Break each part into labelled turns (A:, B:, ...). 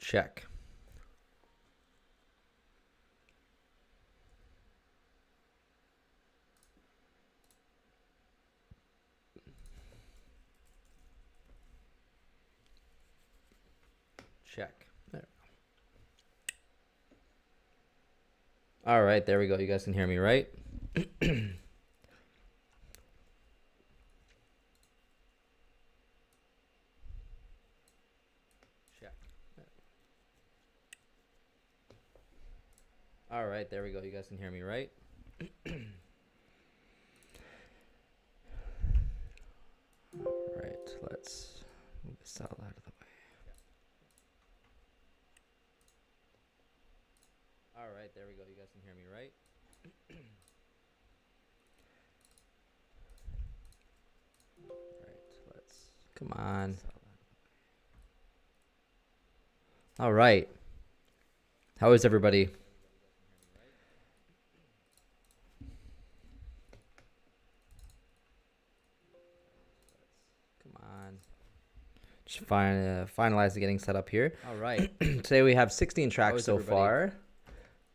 A: Check. Check. There. All right, there we go. You guys can hear me, right? Check. All right, there we go. You guys can hear me, right? All right, let's move this out of the way. All right, there we go. You guys can hear me, right? All right, let's come on. All right. How is everybody? Come on. Just finalize the getting set up here. All right. Today we have 16 tracks so far.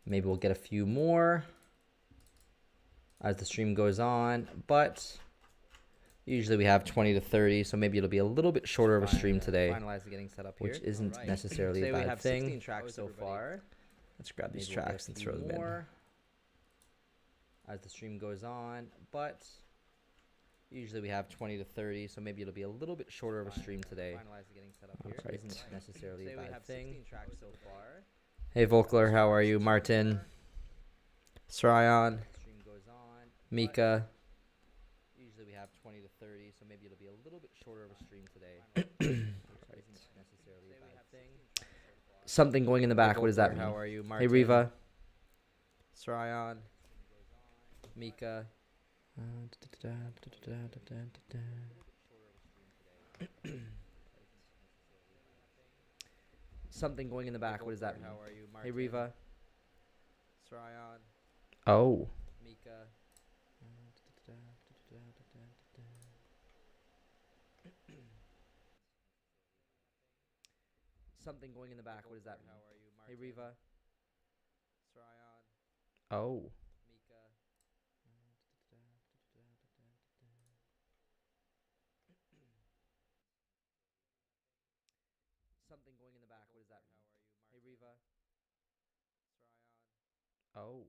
A: Maybe we'll get a few more as the stream goes on, but usually we have 20 to 30, so maybe it'll be a little bit shorter of a stream today,
B: Finalize the getting set up here,
A: which isn't necessarily a
B: Today we
A: bad
B: have
A: thing.
B: 16 tracks so far.
A: Let's grab these
B: Maybe we'll
A: tracks
B: get
A: and
B: a
A: throw
B: few
A: them in
B: more
A: as the stream goes on, but usually we have 20 to 30, so maybe it'll be a little bit shorter of a stream today.
B: Finalize the getting set up
A: All
B: here.
A: right. Isn't necessarily a
B: Today we
A: bad
B: have
A: thing.
B: 16 tracks so far.
A: Hey Volkler, how are you? Martin, Sryan,
B: Stream goes on.
A: Mika.
B: Usually we have 20 to 30, so maybe it'll be a little bit shorter of a stream today.
A: Right.
B: Isn't necessarily a bad thing.
A: Something going in the back.
B: Hey,
A: What does that
B: Volkler,
A: mean?
B: How are you,
A: Hey
B: Martin?
A: Riva, Sryan, Mika. Something going in the back. What does that mean?
B: How are you,
A: Hey
B: Martin?
A: Riva.
B: Sryan,
A: Oh.
B: Mika.
A: Something going in the back. What does that mean?
B: How are you, Martin?
A: Hey Riva.
B: Sryan,
A: Oh.
B: Mika.
A: Something going in the back. What does that mean? Hey Riva.
B: Sryan,
A: Oh.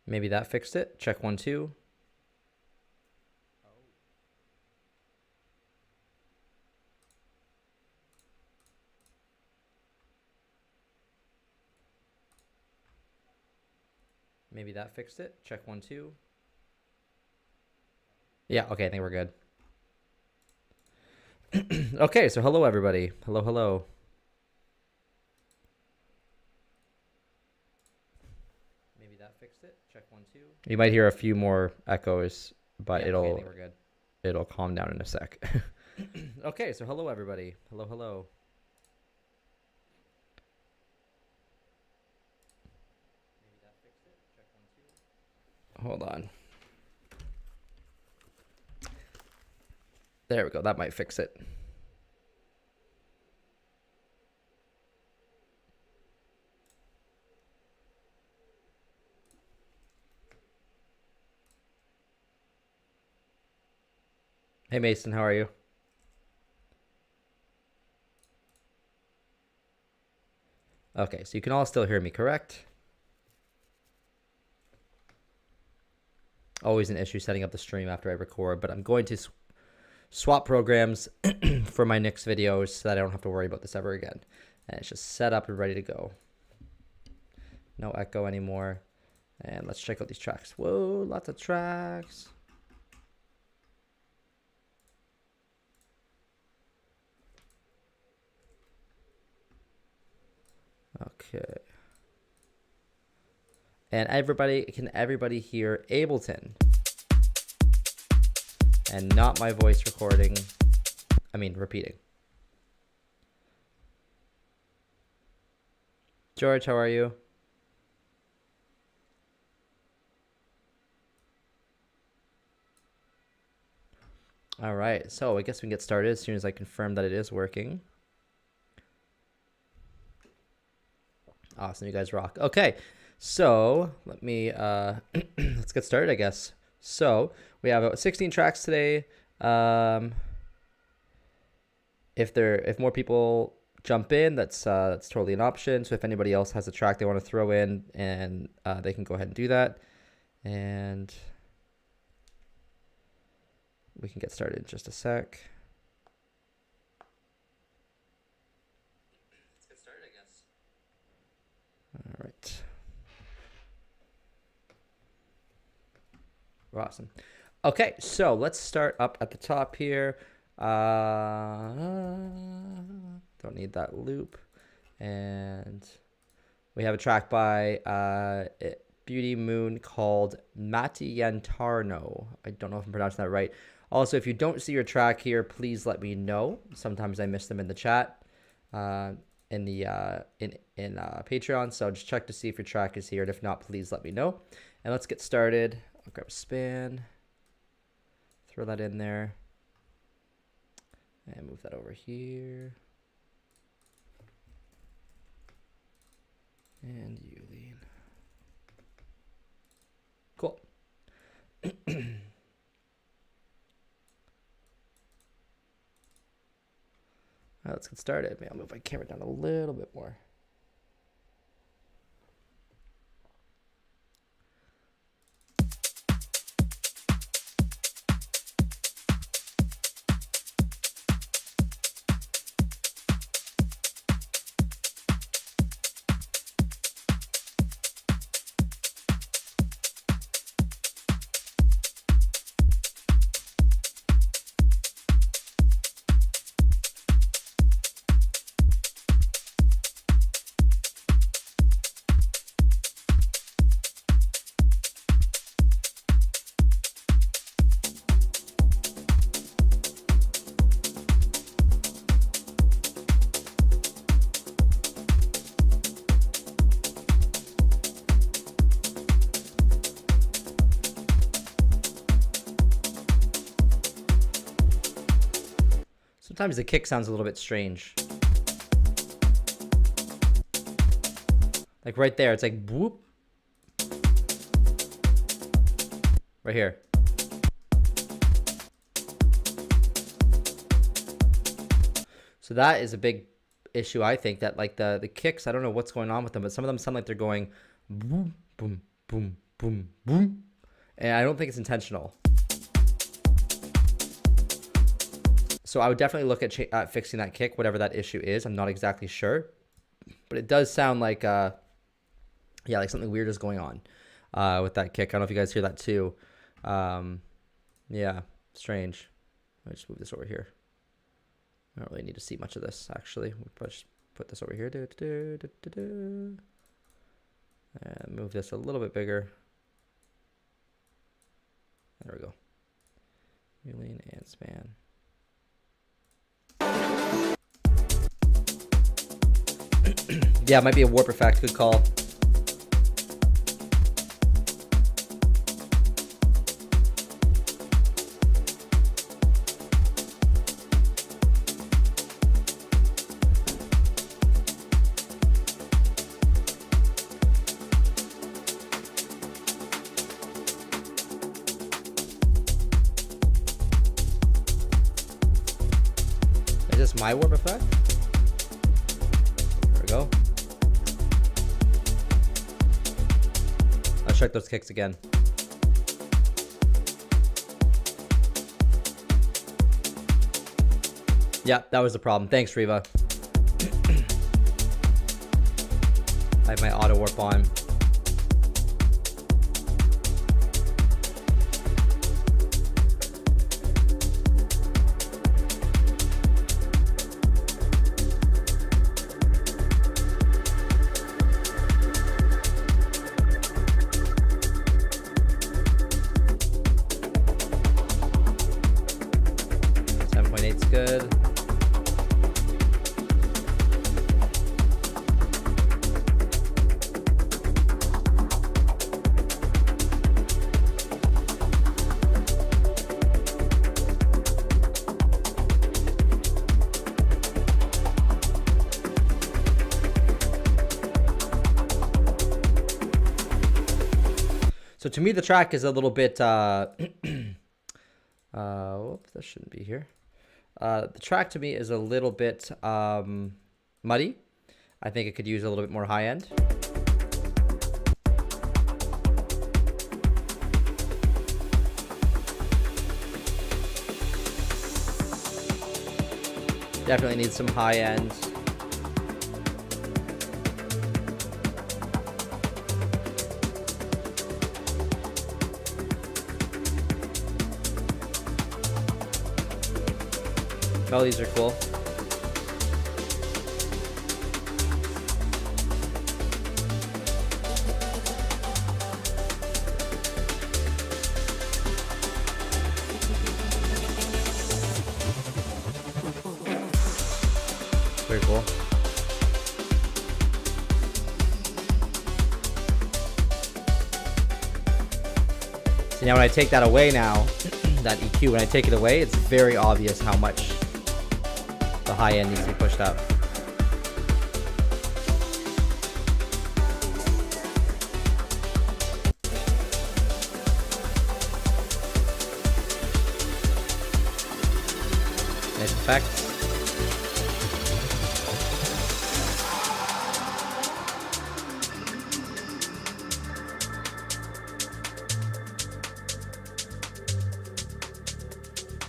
A: Maybe that fixed it. Check 1, 2. Maybe that fixed it. Check 1, 2. Yeah, okay, I think we're good. Okay, so hello everybody. Hello, hello. Maybe that fixed it. Check 1, 2. You might hear a few more echoes, but
B: Yeah, okay, I think we're good.
A: it'll calm down in a sec. Okay, so hello everybody. Hello, hello. Maybe that fixed it. Check 1, 2. Hold on. There we go. That might fix it. Hey Mason, how are you? Okay, so you can all still hear me, correct? Always an issue setting up the stream after I record, but I'm going to swap programs for my next videos so that I don't have to worry about this ever again. And it's just set up and ready to go. No echo anymore. And let's check out these tracks. Whoa, lots of tracks. Okay. And can everybody hear Ableton? And not my voice recording. I mean, repeating. George, how are you? All right, so I guess we can get started as soon as I confirm that it is working. Awesome, you guys rock. Okay, so let me let's get started, I guess. So we have 16 tracks today. If more people jump in, that's totally an option. So if anybody else has a track they want to throw in, and they can go ahead and do that, and we can get started in just a sec. Let's get started, I guess. All right. Awesome. Okay, so let's start up at the top here. Don't need that loop. And we have a track by Beauty Moon called Mattiantarno. I don't know if I'm pronouncing that right. Also, if you don't see your track here, please let me know. Sometimes I miss them in the chat, in Patreon. So just check to see if your track is here, and if not, please let me know. And let's get started. I'll grab a span, throw that in there, and move that over here. And you lean. Cool. All right, let's get started. Maybe I'll move my camera down a little bit more. Sometimes the kick sounds a little bit strange. Like right there, it's like whoop. Right here. So that is a big issue, I think, that like the kicks, I don't know what's going on with them, but some of them sound like they're going boom, boom, boom, boom, boom. And I don't think it's intentional. So I would definitely look at fixing that kick, whatever that issue is. I'm not exactly sure, but it does sound like, yeah, like something weird is going on with that kick. I don't know if you guys hear that too. Yeah, strange. Let me just move this over here. I don't really need to see much of this, actually. We'll just put this over here. And move this a little bit bigger. There we go. Lean and span. Yeah, it might be a warp effect. Good call. Is this my warp effect? There we go. Let's check those kicks again. Yeah, that was the problem. Thanks, Riva. I have my auto warp on. Good. So to me, the track is a little bit. Whoops, that shouldn't be here. The track to me is a little bit muddy. I think it could use a little bit more high end. Definitely needs some high end. Melodies are cool. Very cool. See, now when I take that away now, that EQ, when I take it away, it's very obvious how much the high end needs to be pushed up. Nice effects.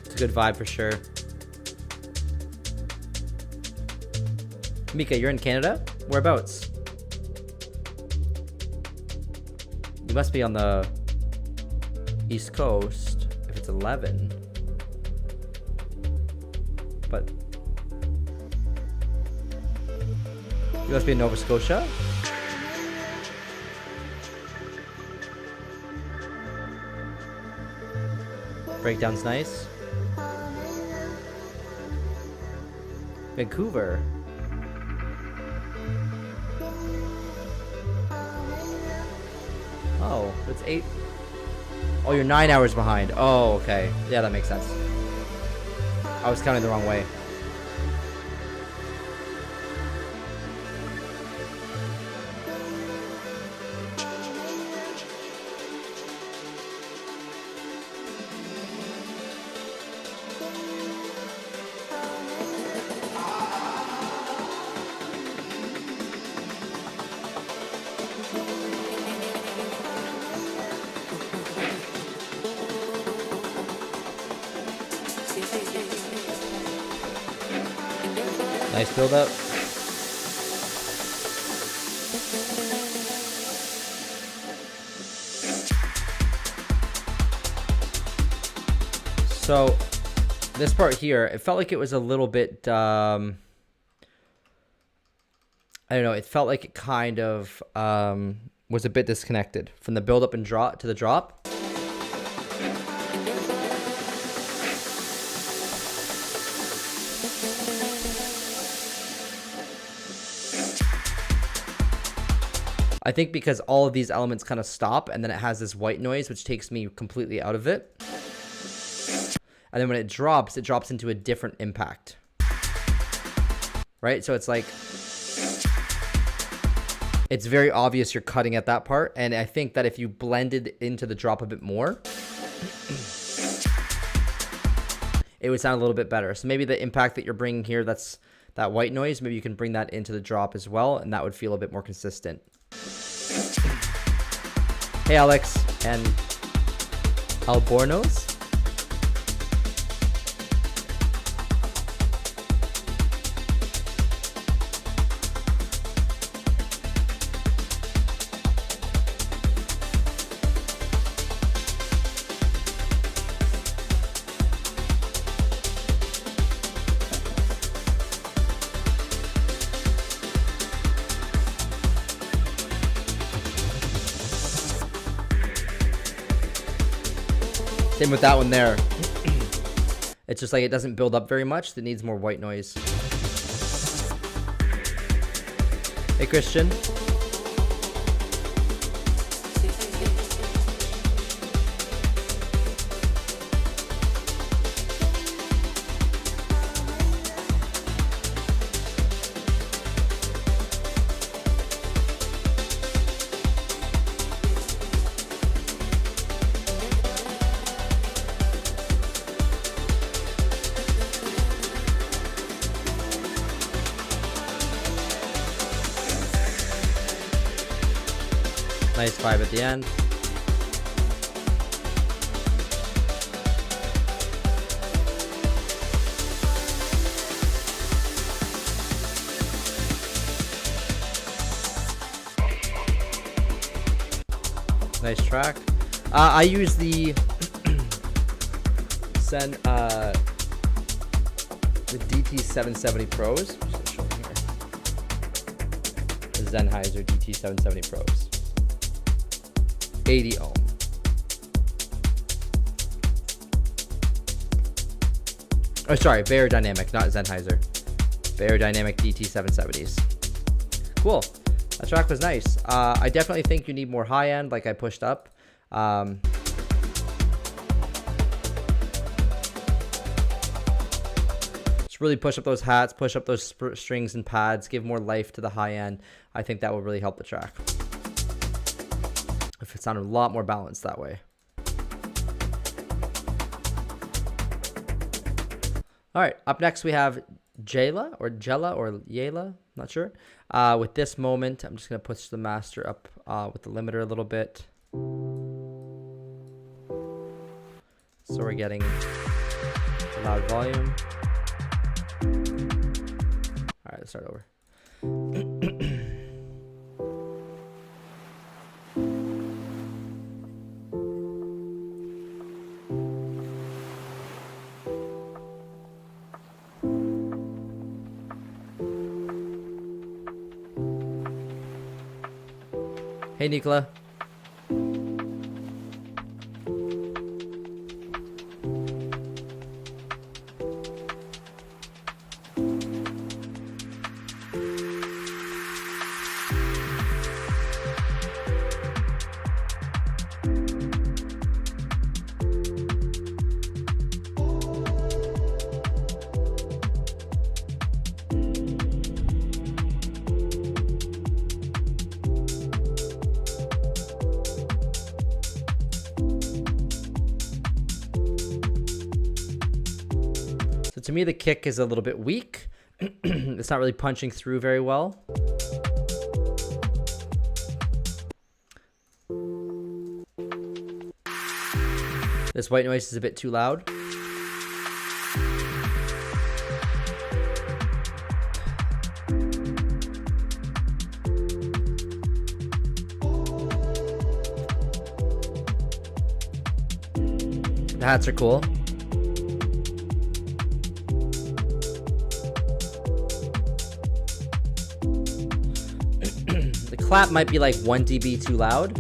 A: It's a good vibe for sure. Mika, you're in Canada? Whereabouts? You must be on the East Coast if it's 11. But you must be in Nova Scotia? Breakdown's nice. Vancouver. Oh, it's 8. Oh, you're 9 hours behind. Oh, okay. Yeah, that makes sense. I was counting the wrong way. Nice build up. So this part here, it felt like it was a little bit, I don't know, it felt like it kind of was a bit disconnected from the build up and drop to the drop. I think because all of these elements kind of stop and then it has this white noise, which takes me completely out of it. And then when it drops into a different impact. Right? So it's like, it's very obvious you're cutting at that part. And I think that if you blended into the drop a bit more, it would sound a little bit better. So maybe the impact that you're bringing here, that's that white noise, maybe you can bring that into the drop as well. And that would feel a bit more consistent. Hey Alex and Albornoz. Same with that one there. It's just like it doesn't build up very much. It needs more white noise. Hey, Christian. Nice vibe at the end. Nice track. I use the the DT770 Pros. Just gonna show it here. The Sennheiser DT770 Pros. 80 ohm. Oh, sorry, Beyerdynamic, not Sennheiser. Beyerdynamic DT770s. Cool. That track was nice. I definitely think you need more high end, like I pushed up. Just really push up those hats, push up those strings and pads, give more life to the high end. I think that will really help the track. If it sounded a lot more balanced that way. All right, up next we have Jayla or Yela, not sure. With this moment, I'm just gonna push the master up with the limiter a little bit. So we're getting a loud volume. All right, let's start over. Hey, Nicola. To me, the kick is a little bit weak. It's not really punching through very well. This white noise is a bit too loud. The hats are cool. Clap might be like 1 dB too loud.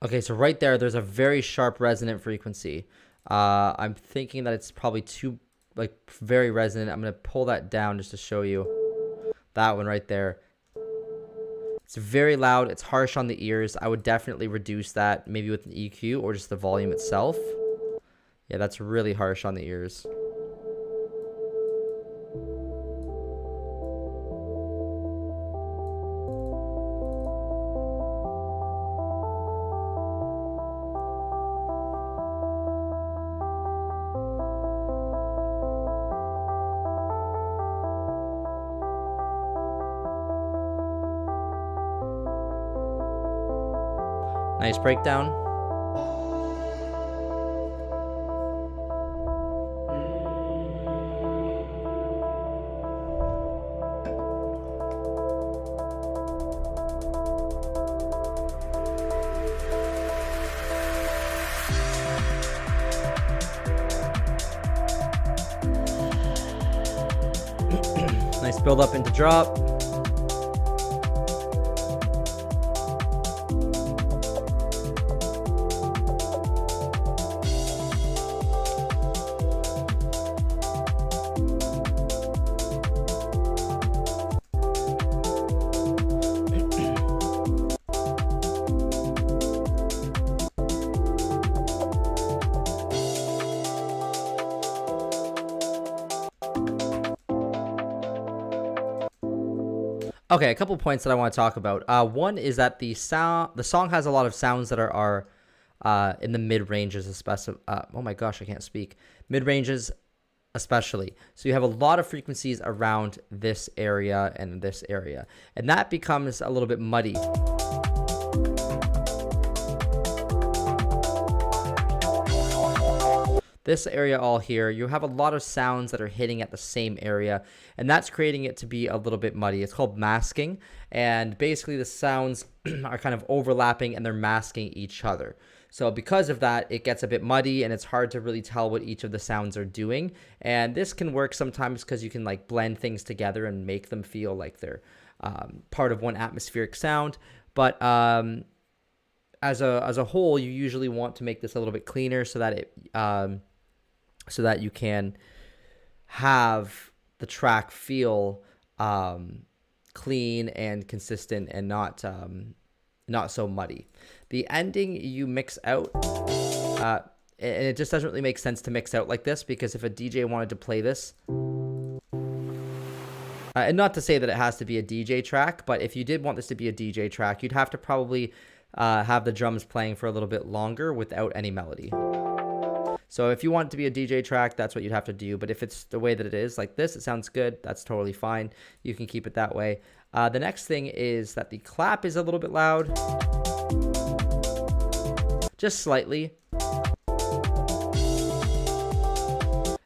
A: Okay, so right there's a very sharp resonant frequency. I'm thinking that it's probably too, like, very resonant. I'm going to pull that down just to show you. That one right there. It's very loud. It's harsh on the ears. I would definitely reduce that, maybe with an EQ or just the volume itself. Yeah, that's really harsh on the ears. Nice breakdown. Nice build up into drop. Okay, a couple points that I want to talk about. One is that the song has a lot of sounds that are in the mid ranges, especially. Oh my gosh, I can't speak. Mid ranges, especially. So you have a lot of frequencies around this area and this area, and that becomes a little bit muddy. This area all here, you have a lot of sounds that are hitting at the same area, and that's creating it to be a little bit muddy. It's called masking, and basically the sounds are kind of overlapping and they're masking each other. So because of that, it gets a bit muddy and it's hard to really tell what each of the sounds are doing. And this can work sometimes because you can like blend things together and make them feel like they're part of one atmospheric sound. But as a whole, you usually want to make this a little bit cleaner so that it so that you can have the track feel clean and consistent and not so muddy. The ending you mix out, and it just doesn't really make sense to mix out like this, because if a DJ wanted to play this, and not to say that it has to be a DJ track, but if you did want this to be a DJ track, you'd have to probably have the drums playing for a little bit longer without any melody. So if you want it to be a DJ track, that's what you'd have to do. But if it's the way that it is, like this, it sounds good. That's totally fine. You can keep it that way. The next thing is that the clap is a little bit loud. Just slightly.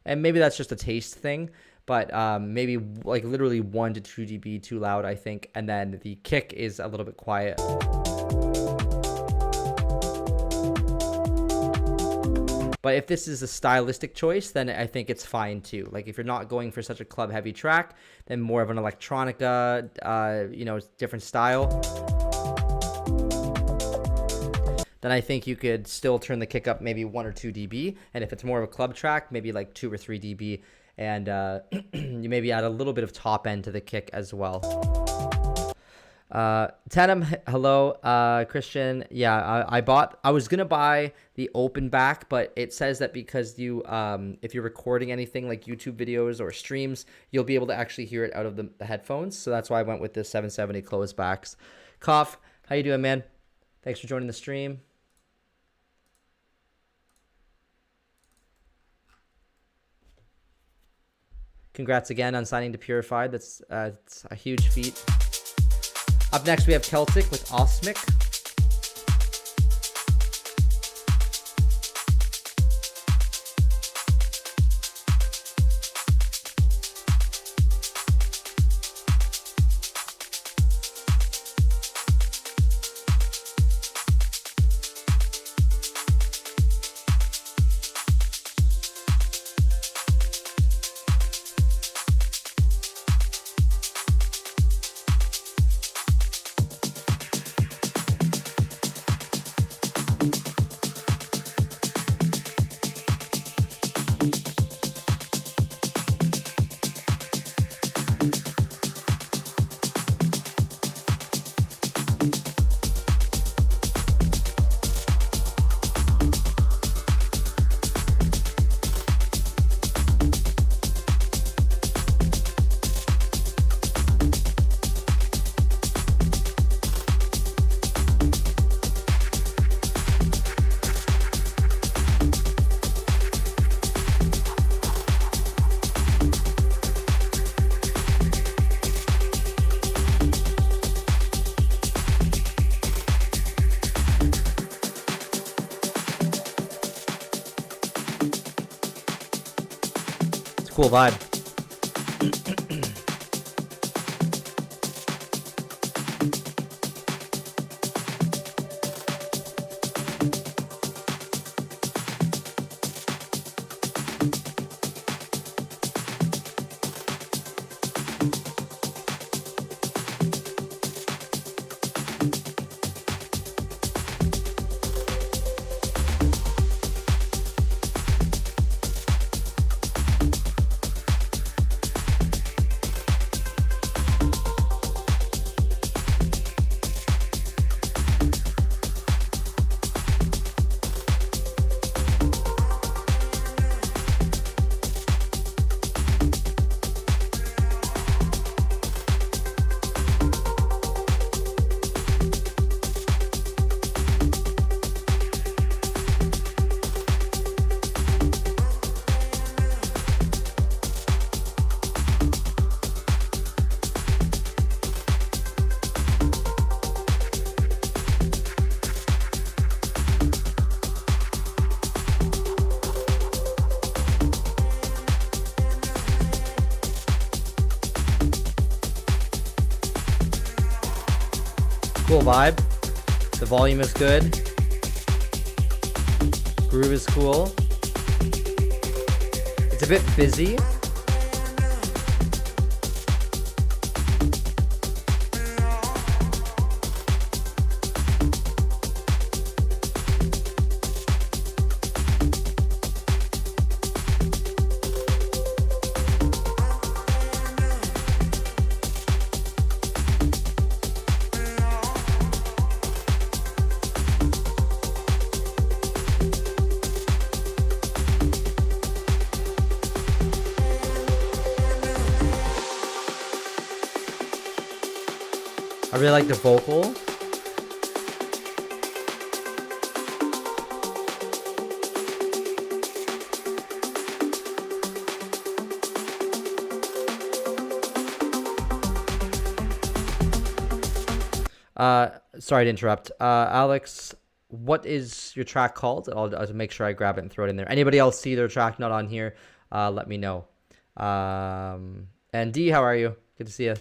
A: And maybe that's just a taste thing. But maybe like literally 1 to 2 dB too loud, I think. And then the kick is a little bit quiet. But if this is a stylistic choice, then I think it's fine too. Like if you're not going for such a club heavy track, then more of an electronica, different style, then I think you could still turn the kick up maybe 1 or 2 dB. And if it's more of a club track, maybe like 2 or 3 dB. And you maybe add a little bit of top end to the kick as well. Tatum, hello. Christian, yeah, I was gonna buy the open back, but it says that because you if you're recording anything like YouTube videos or streams, you'll be able to actually hear it out of the headphones. So that's why I went with the 770 closed backs. Cough, how you doing, man? Thanks for joining the stream. Congrats again on signing to Purified. That's it's a huge feat. Up next, we have Celtic with Osmic. Cool vibe. Cool vibe. The volume is good. Groove is cool. It's a bit busy. I really like the vocal. Sorry to interrupt. Alex, what is your track called? I'll make sure I grab it and throw it in there. Anybody else see their track not on here? Let me know. And D, how are you? Good to see you.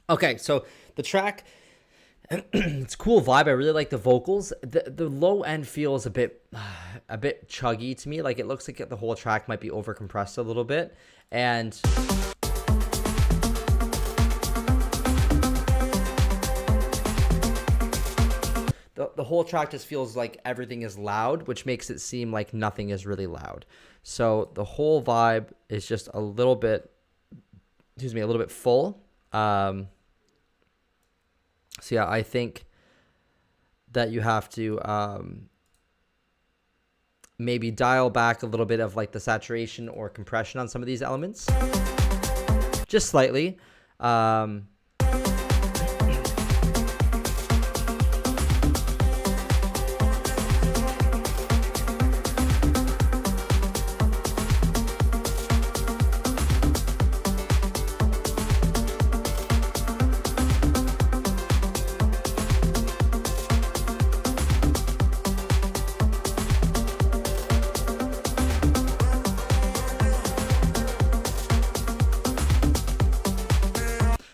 A: Okay, so the track, it's a cool vibe. I really like the vocals. The low end feels a bit chuggy to me. Like it looks like the whole track might be over compressed a little bit, and the whole track just feels like everything is loud, which makes it seem like nothing is really loud. So the whole vibe is just a little bit, a little bit full. So yeah, I think that you have to maybe dial back a little bit of like the saturation or compression on some of these elements, just slightly.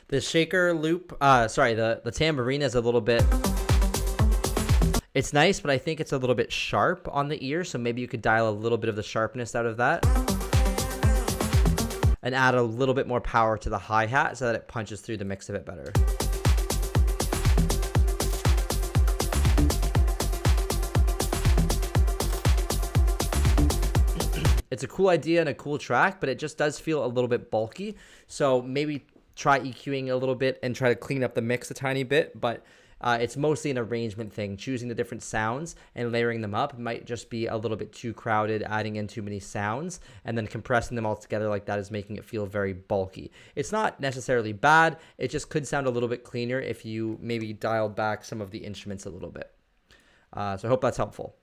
A: The shaker loop, the tambourine is a little bit, it's nice, but I think it's a little bit sharp on the ear, so maybe you could dial a little bit of the sharpness out of that and add a little bit more power to the hi-hat so that it punches through the mix a bit better. It's a cool idea and a cool track, but it just does feel a little bit bulky, so maybe try EQing a little bit and try to clean up the mix a tiny bit, but it's mostly an arrangement thing. Choosing the different sounds and layering them up might just be a little bit too crowded, adding in too many sounds, and then compressing them all together like that is making it feel very bulky. It's not necessarily bad, it just could sound a little bit cleaner if you maybe dialed back some of the instruments a little bit. So I hope that's helpful.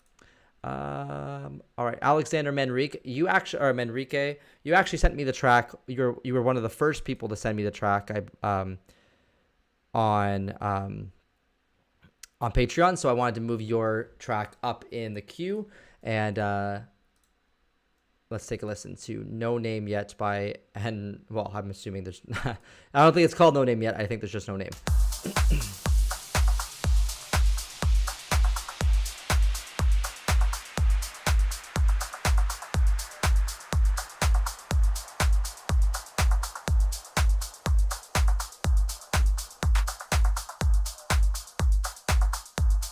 A: All right, Alexander Manrique, you actually sent me the track. You were one of the first people to send me the track on Patreon, so I wanted to move your track up in the queue, And let's take a listen to No Name Yet by, and well, I'm assuming there's, I don't think it's called No Name Yet. I think there's just no name.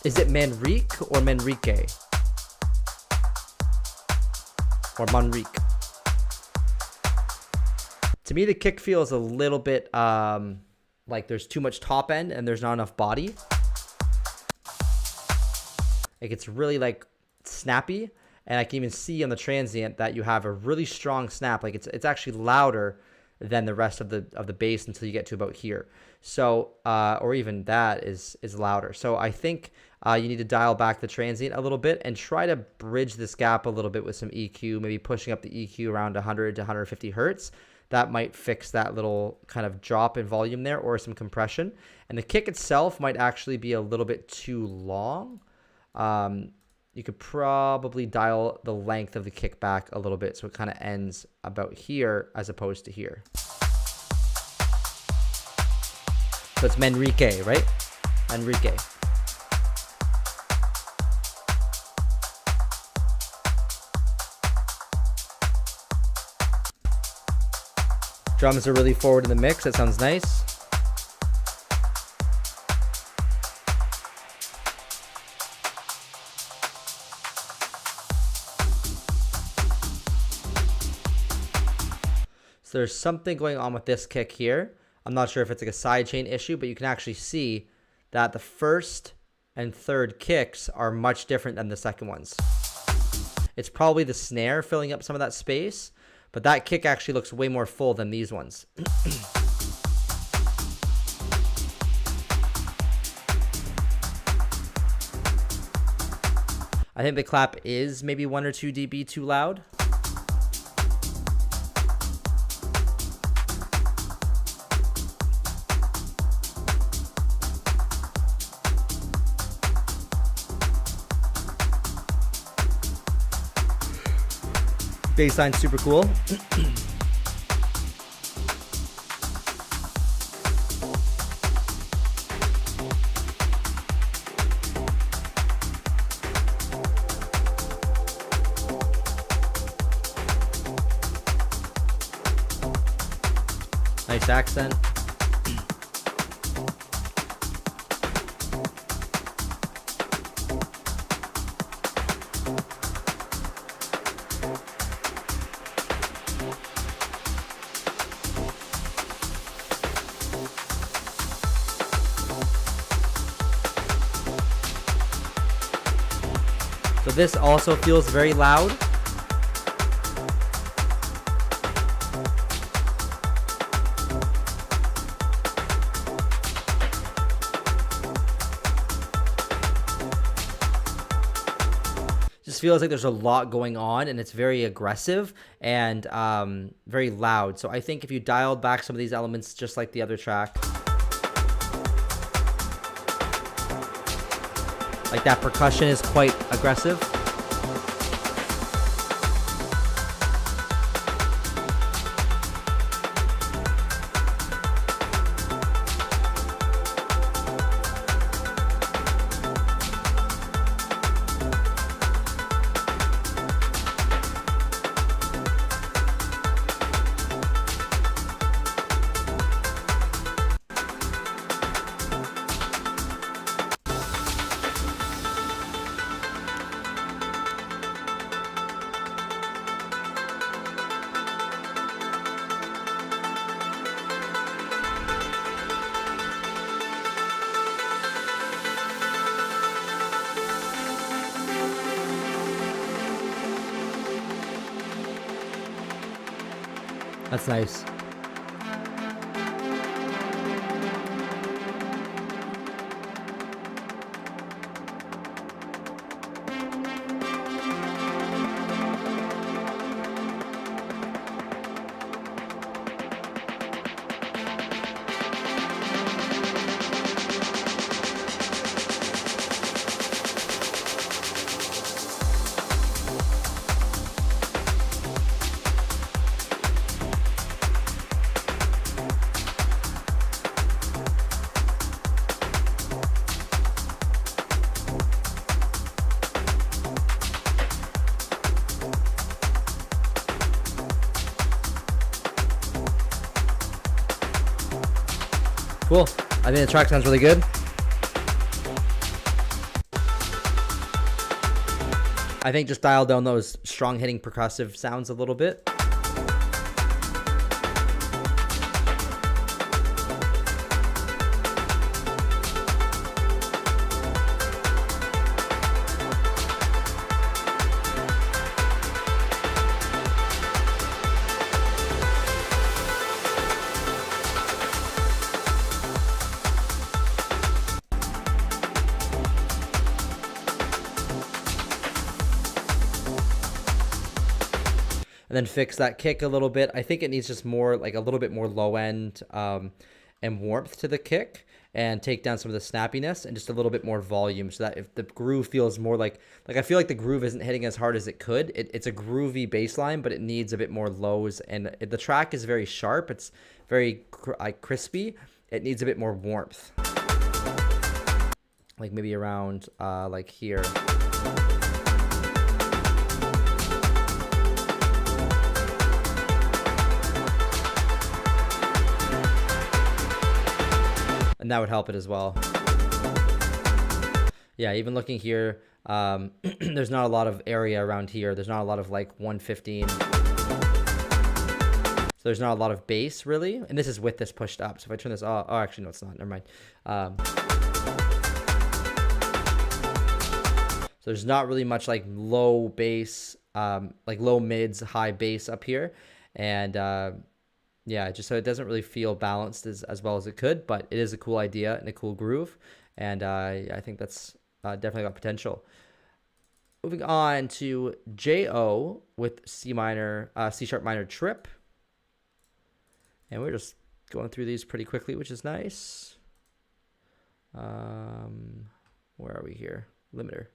A: Is it Manrique or Manrique? Or Manrique? To me, the kick feels a little bit like there's too much top end and there's not enough body. Like it's really like snappy, and I can even see on the transient that you have a really strong snap. Like it's actually louder than the rest of the bass until you get to about here. So or even that is louder. So I think you need to dial back the transient a little bit and try to bridge this gap a little bit with some EQ, maybe pushing up the EQ around 100 to 150 hertz. That might fix that little kind of drop in volume there, or some compression. And the kick itself might actually be a little bit too long. You could probably dial the length of the kick back a little bit so it kind of ends about here as opposed to here. So it's Manrique, right? Manrique. Drums are really forward in the mix. That sounds nice. So there's something going on with this kick here. I'm not sure if it's like a sidechain issue, but you can actually see that the first and third kicks are much different than the second ones. It's probably the snare filling up some of that space, but that kick actually looks way more full than these ones. I think the clap is maybe 1 or 2 dB too loud. Bassline's super cool. Nice accent. So this also feels very loud. Just feels like there's a lot going on, and it's very aggressive and very loud. So I think if you dialed back some of these elements just like the other track, like that percussion is quite aggressive. That's nice. Cool. I think the track sounds really good. I think just dial down those strong hitting percussive sounds a little bit. And then fix that kick a little bit. I think it needs just more, like a little bit more low end and warmth to the kick, and take down some of the snappiness and just a little bit more volume, so that if the groove feels more like I feel like the groove isn't hitting as hard as it could. It's a groovy bass line, but it needs a bit more lows, and the track is very sharp. It's very crispy. It needs a bit more warmth, like maybe around like here. And that would help it as well. Yeah, even looking here, there's not a lot of area around here. There's not a lot of like 115. So there's not a lot of bass really. And this is with this pushed up. So if I turn this off, oh, actually, no, it's not. Never mind. So there's not really much like low bass, like low mids, high bass up here. And yeah, just so it doesn't really feel balanced as well as it could, but it is a cool idea and a cool groove, and I think that's definitely got potential. Moving on to J.O. with C sharp minor trip, and we're just going through these pretty quickly, which is nice. Where are we here? Limiter.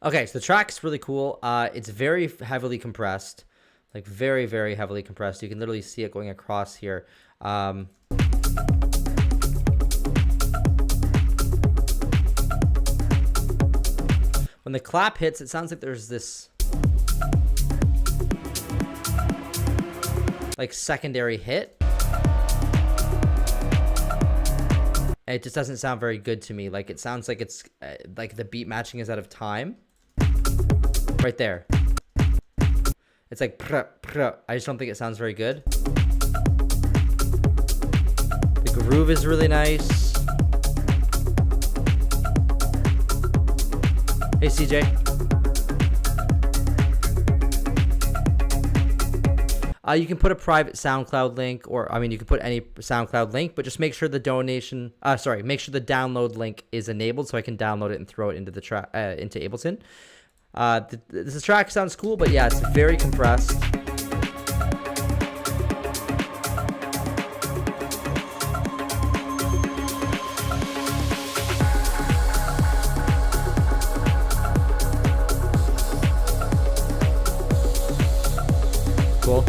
A: Okay, so the track's really cool. It's very heavily compressed, like very, very heavily compressed. You can literally see it going across here. When the clap hits, it sounds like there's this like secondary hit. And it just doesn't sound very good to me. Like it sounds like it's like the beat matching is out of time. Right there. It's like I just don't think it sounds very good. The groove is really nice. Hey CJ. You can put a private SoundCloud link, or I mean, you can put any SoundCloud link, but just make sure the make sure the download link is enabled so I can download it and throw it into the track into Ableton. This track sounds cool, but yeah, it's very compressed. Cool.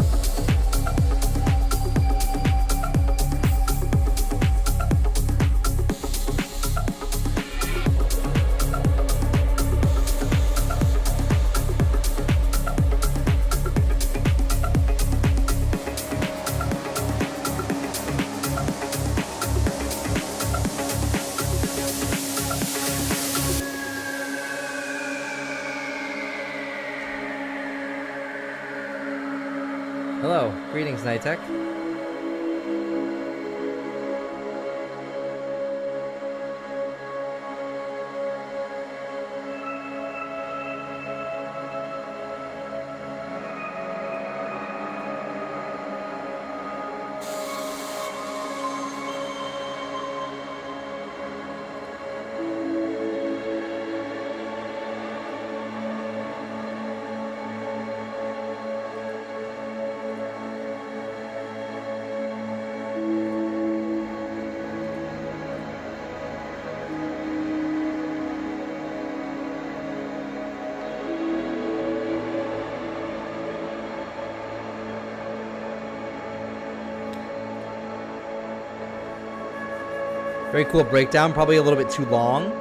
A: Hello. Greetings, Nitek. Very cool breakdown, probably a little bit too long.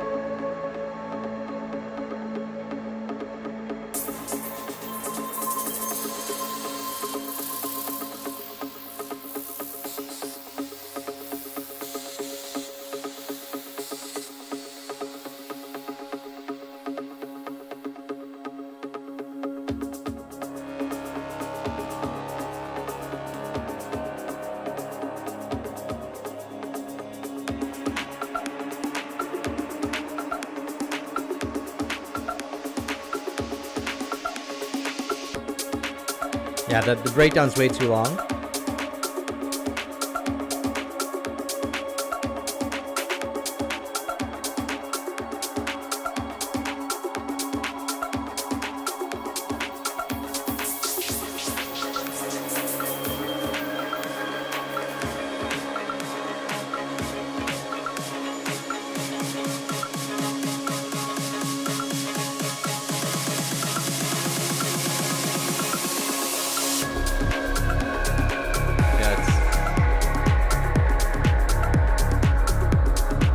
A: Yeah, the breakdown's way too long.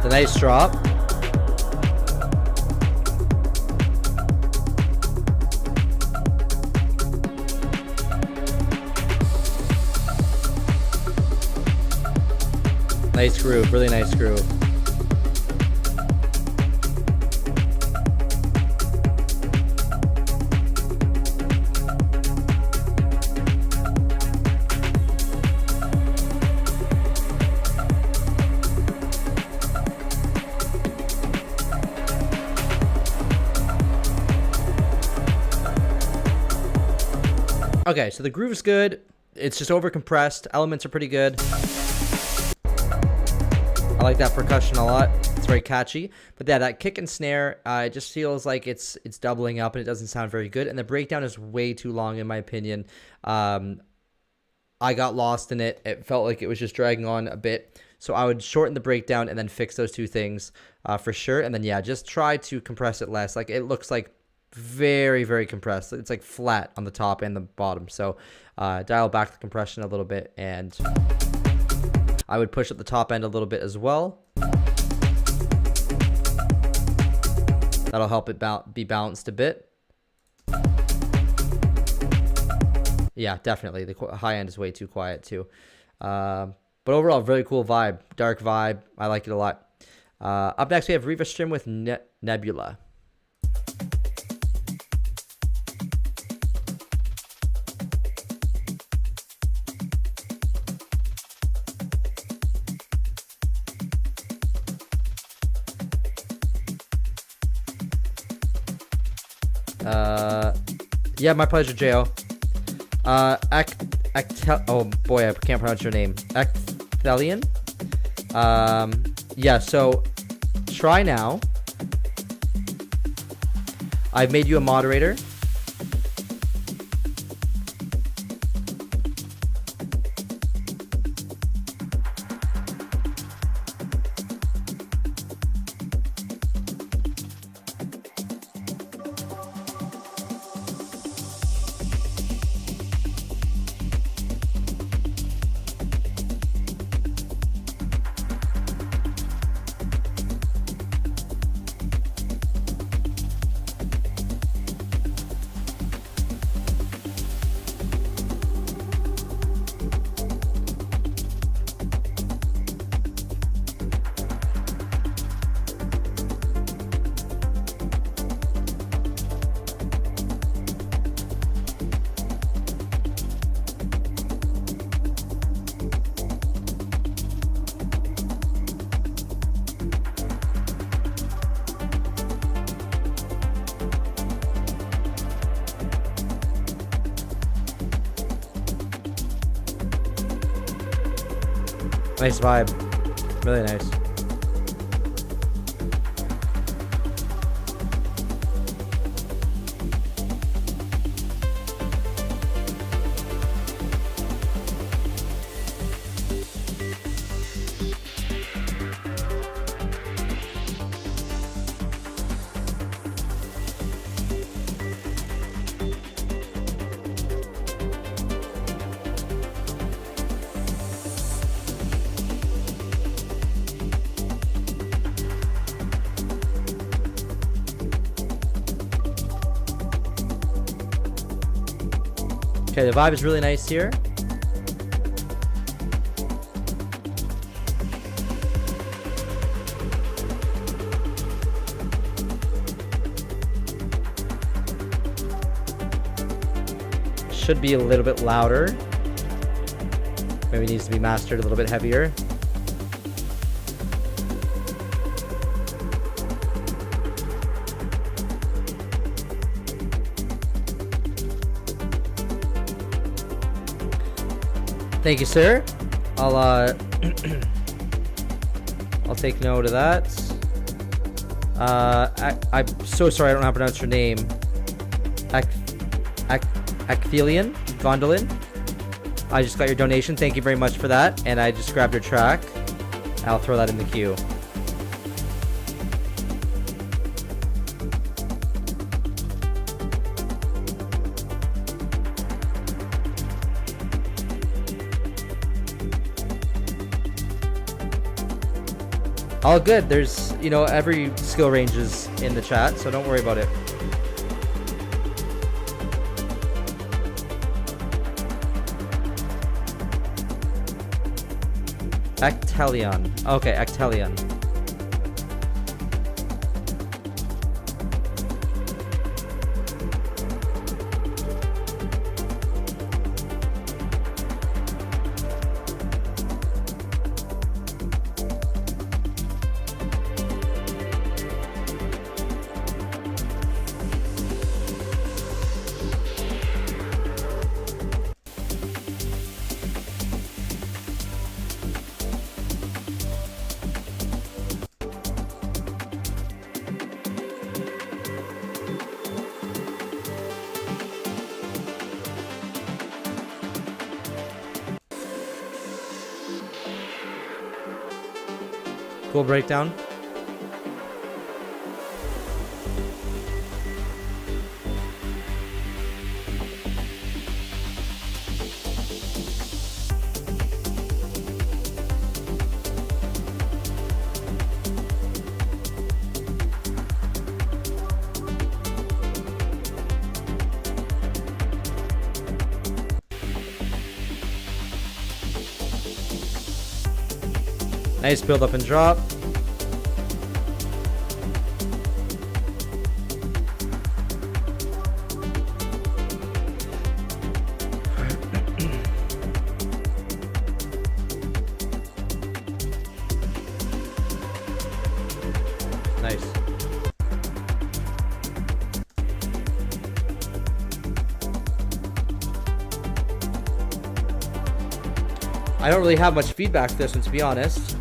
A: Nice drop. Nice groove, really nice groove. Okay, so the groove is good. It's just over compressed. Elements are pretty good. I like that percussion a lot. It's very catchy. But yeah, that kick and snare, it just feels like it's doubling up and it doesn't sound very good. And the breakdown is way too long in my opinion. I got lost in it. It felt like it was just dragging on a bit. So I would shorten the breakdown and then fix those two things for sure. And then yeah, just try to compress it less. Like it looks like very, very compressed. It's like flat on the top and the bottom. So dial back the compression a little bit, and I would push up the top end a little bit as well. That'll help it be balanced a bit. Yeah, definitely. The high end is way too quiet too. But overall, very cool vibe. Dark vibe. I like it a lot. Up next, we have Riva Strim with Nebula. Yeah, my pleasure, Jo. Oh boy, I can't pronounce your name. Acthelion. Yeah, so try now. I've made you a moderator. Nice vibe. Really nice. Okay, the vibe is really nice here. Should be a little bit louder. Maybe needs to be mastered a little bit heavier. Thank you, sir. I'll I'll take note of that. I'm so sorry I don't know how to pronounce your name. Akthelian Gondolin. I just got your donation. Thank you very much for that. And I just grabbed your track. I'll throw that in the queue. All good. There's, you know, every skill range is in the chat, so don't worry about it. Actelion. Okay, Actelion. Cool breakdown. Nice build up and drop. Nice. I don't really have much feedback for this one, to be honest.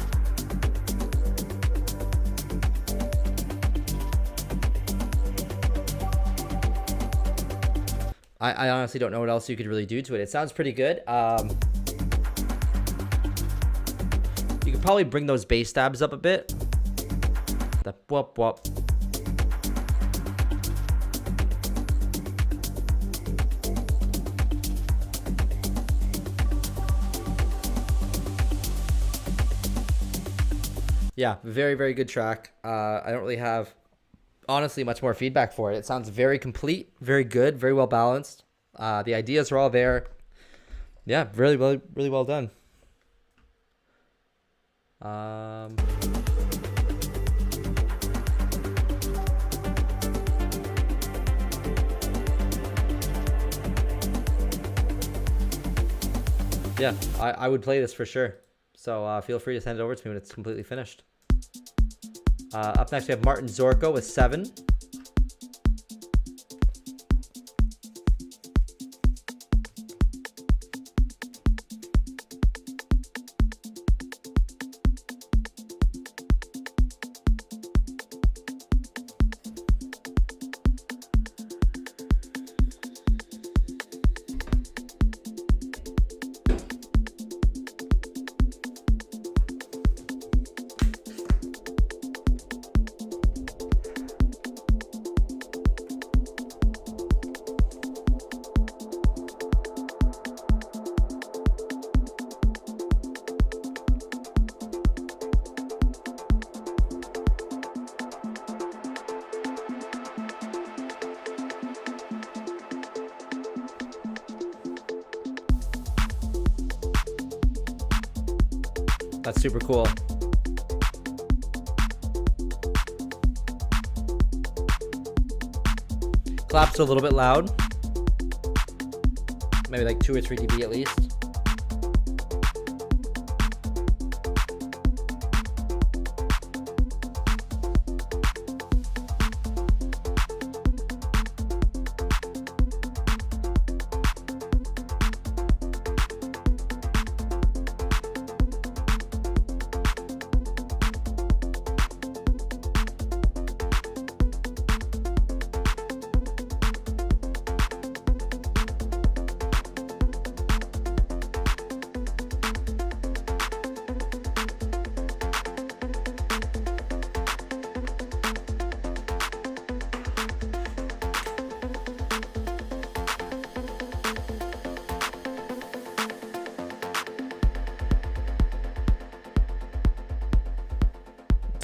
A: I honestly don't know what else you could really do to it. It sounds pretty good. You could probably bring those bass stabs up a bit. The whoop whoop. Yeah, very, very good track. I don't really have, honestly, much more feedback for it. It sounds very complete, very good, very well balanced. The ideas are all there. Yeah, really well done. Yeah, I would play this for sure. So feel free to send it over to me when it's completely finished. Up next, we have Martin Zorko with 7. That's super cool. Claps a little bit loud. Maybe like 2 or 3 dB at least.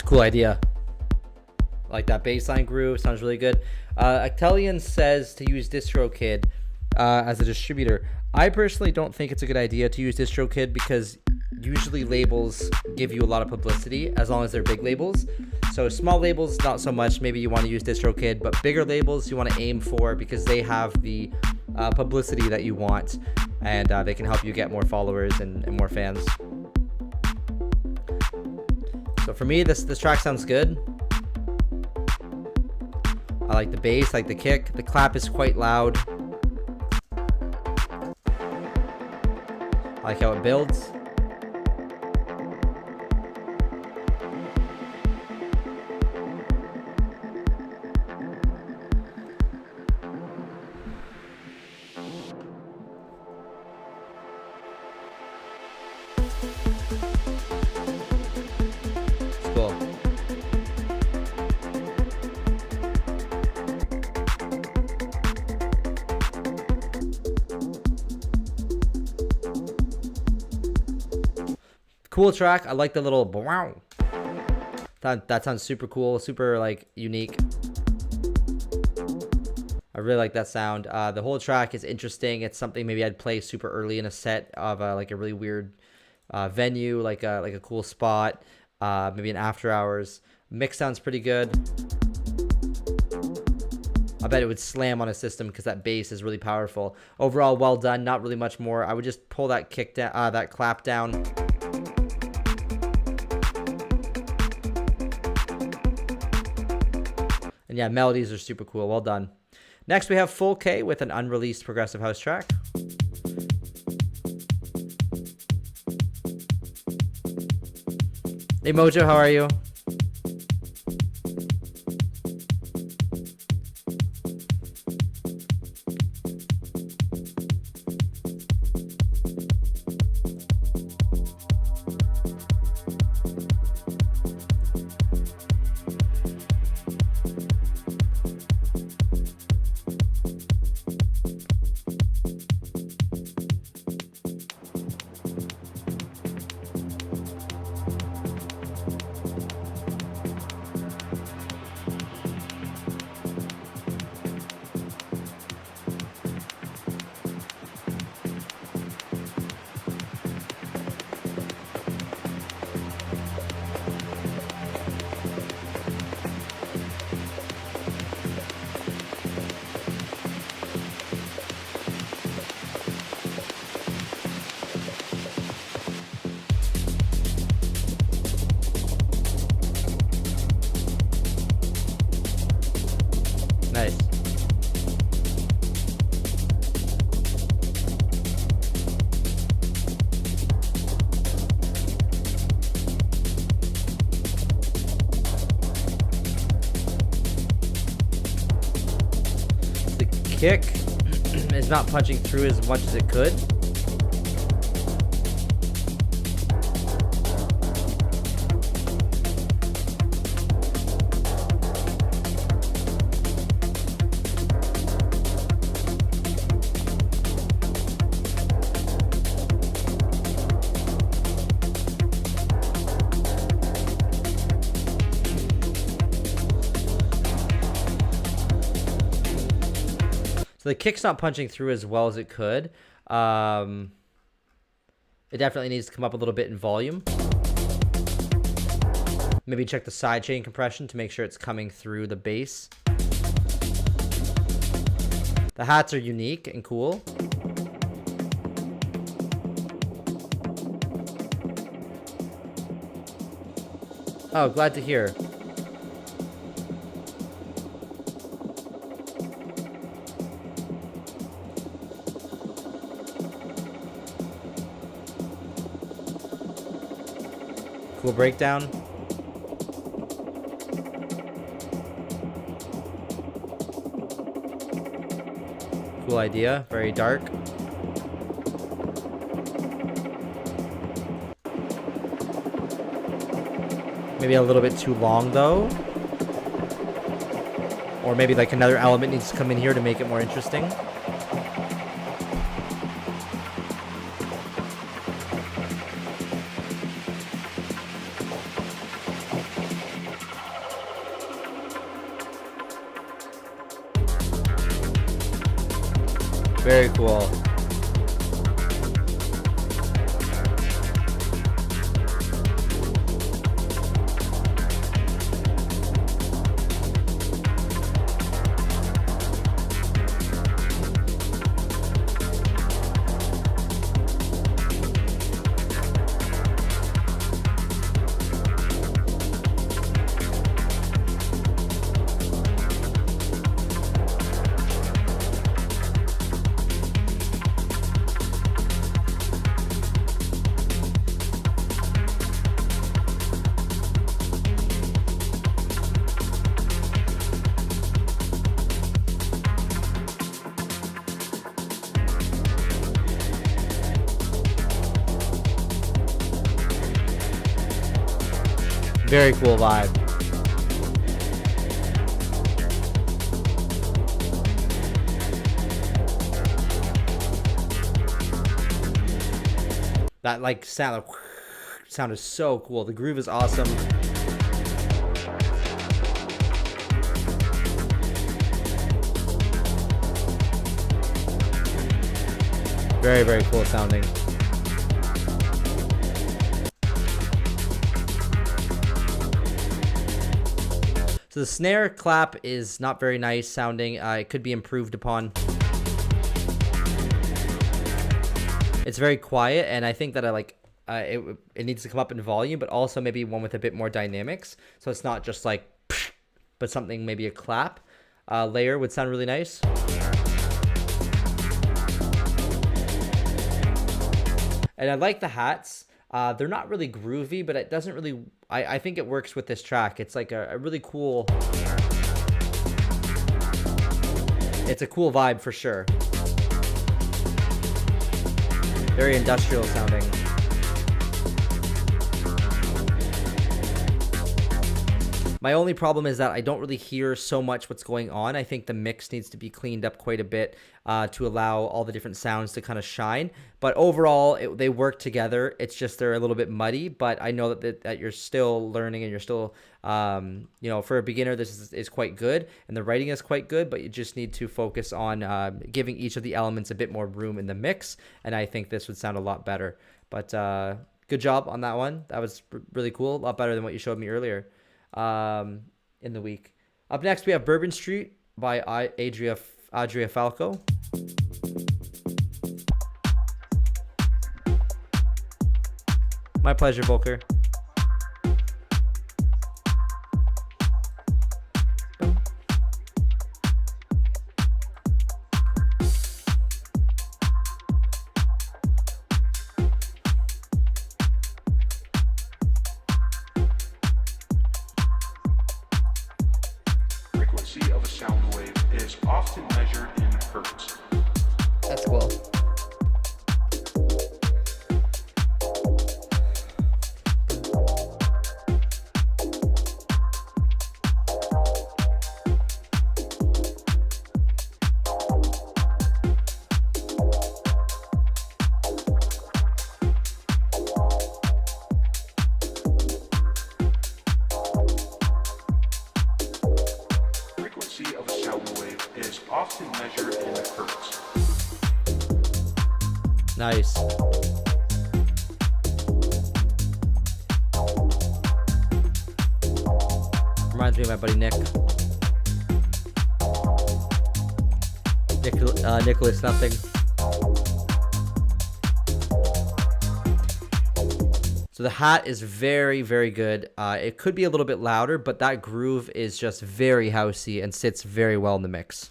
A: Cool idea. I like that bassline groove. Sounds really good. Actelian says to use DistroKid as a distributor. I personally don't think it's a good idea to use DistroKid because usually labels give you a lot of publicity as long as they're big labels. So small labels, not so much. Maybe you want to use DistroKid, but bigger labels you want to aim for because they have the publicity that you want, and they can help you get more followers and more fans. So for me, this track sounds good. I like the bass, I like the kick. The clap is quite loud. I like how it builds. Cool. Cool track. I like the little wow. That sounds super cool, super like unique. I really like that sound. The whole track is interesting. It's something maybe I'd play super early in a set of like a really weird venue, like a cool spot. Maybe an after hours. Mix sounds pretty good. I bet it would slam on a system because that bass is really powerful. Overall, well done. Not really much more. I would just pull that kick down, that clap down. And yeah, melodies are super cool. Well done. Next, we have Full K with an unreleased progressive house track. Hey Mojo, how are you? Nice. The kick is not punching through as much as it could. So the kick's not punching through as well as it could. It definitely needs to come up a little bit in volume. Maybe check the sidechain compression to make sure it's coming through the bass. The hats are unique and cool. Oh, glad to hear. Cool breakdown. Cool idea. Very dark. Maybe a little bit too long though. Or maybe like another element needs to come in here to make it more interesting. Very cool. Very cool vibe. That like sound is so cool. The groove is awesome. Very, very cool sounding. So the snare clap is not very nice sounding. It could be improved upon. It's very quiet, and I think that it needs to come up in volume, but also maybe one with a bit more dynamics. So it's not just like, but something, maybe a clap layer would sound really nice. And I like the hats. They're not really groovy, but it doesn't really... I think it works with this track. It's like a really cool... It's a cool vibe for sure. Very industrial sounding. My only problem is that I don't really hear so much what's going on. I think the mix needs to be cleaned up quite a bit to allow all the different sounds to kind of shine. But overall, they work together. It's just they're a little bit muddy, but I know that you're still learning and you're still, for a beginner, this is quite good. And the writing is quite good, but you just need to focus on giving each of the elements a bit more room in the mix. And I think this would sound a lot better. But good job on that one. That was really cool. A lot better than what you showed me earlier. In the week. Up next, we have Bourbon Street by Adria Falco. My pleasure, Volker.
C: Frequency of a sound wave is often measured in hertz.
A: That's cool.
C: Frequency of a sound wave is often measured in hertz.
A: Nice. Reminds me of my buddy Nick. Nicholas nothing. So the hat is very, very good. It could be a little bit louder, but that groove is just very housey and sits very well in the mix.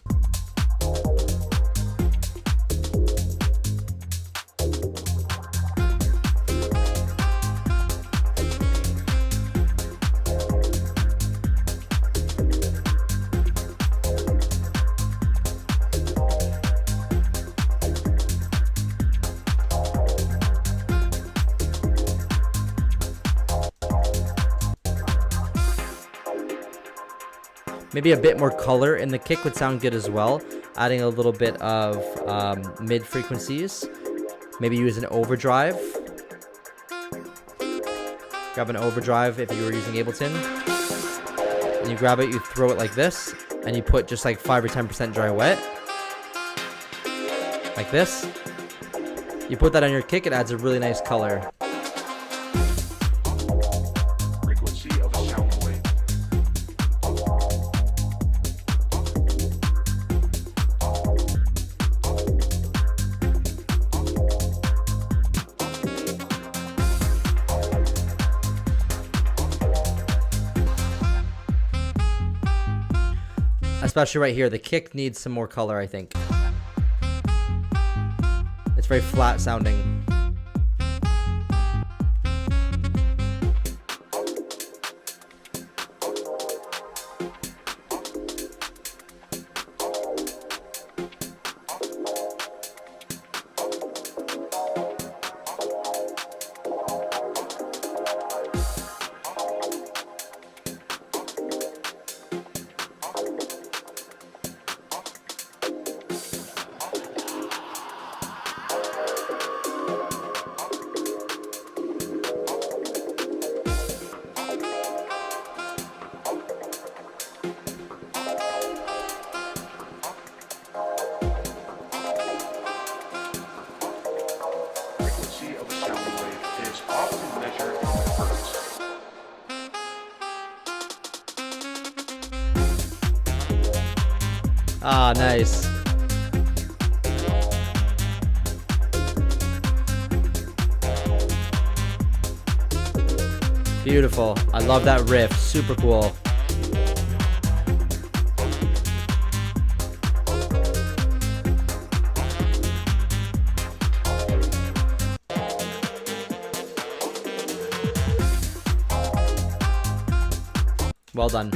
A: Maybe a bit more color in the kick would sound good as well. Adding a little bit of mid frequencies. Maybe use an overdrive. Grab an overdrive if you were using Ableton. And you grab it, you throw it like this, and you put just like 5 or 10% dry wet. Like this. You put that on your kick, it adds a really nice color.
C: Frequency of a sound wave.
A: Especially right here, the kick needs some more color, I think. It's very flat sounding.
C: Frequency of a sound wave is often measured in hertz.
A: Ah, nice. Beautiful. I love that riff. Super cool. Well done.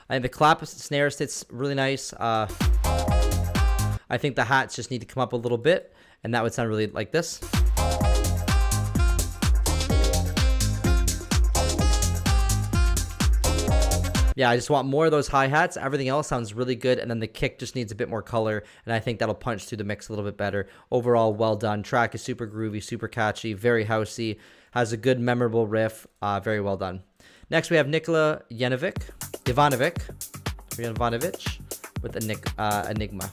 A: I think the clap snare sits really nice. I think the hats just need to come up a little bit, and that would sound really like this. Yeah, I just want more of those hi-hats. Everything else sounds really good, and then the kick just needs a bit more color, and I think that'll punch through the mix a little bit better. Overall, well done. Track is super groovy, super catchy, very housey, has a good, memorable riff. Very well done. Next, we have Nikola Ivanovic with Enigma.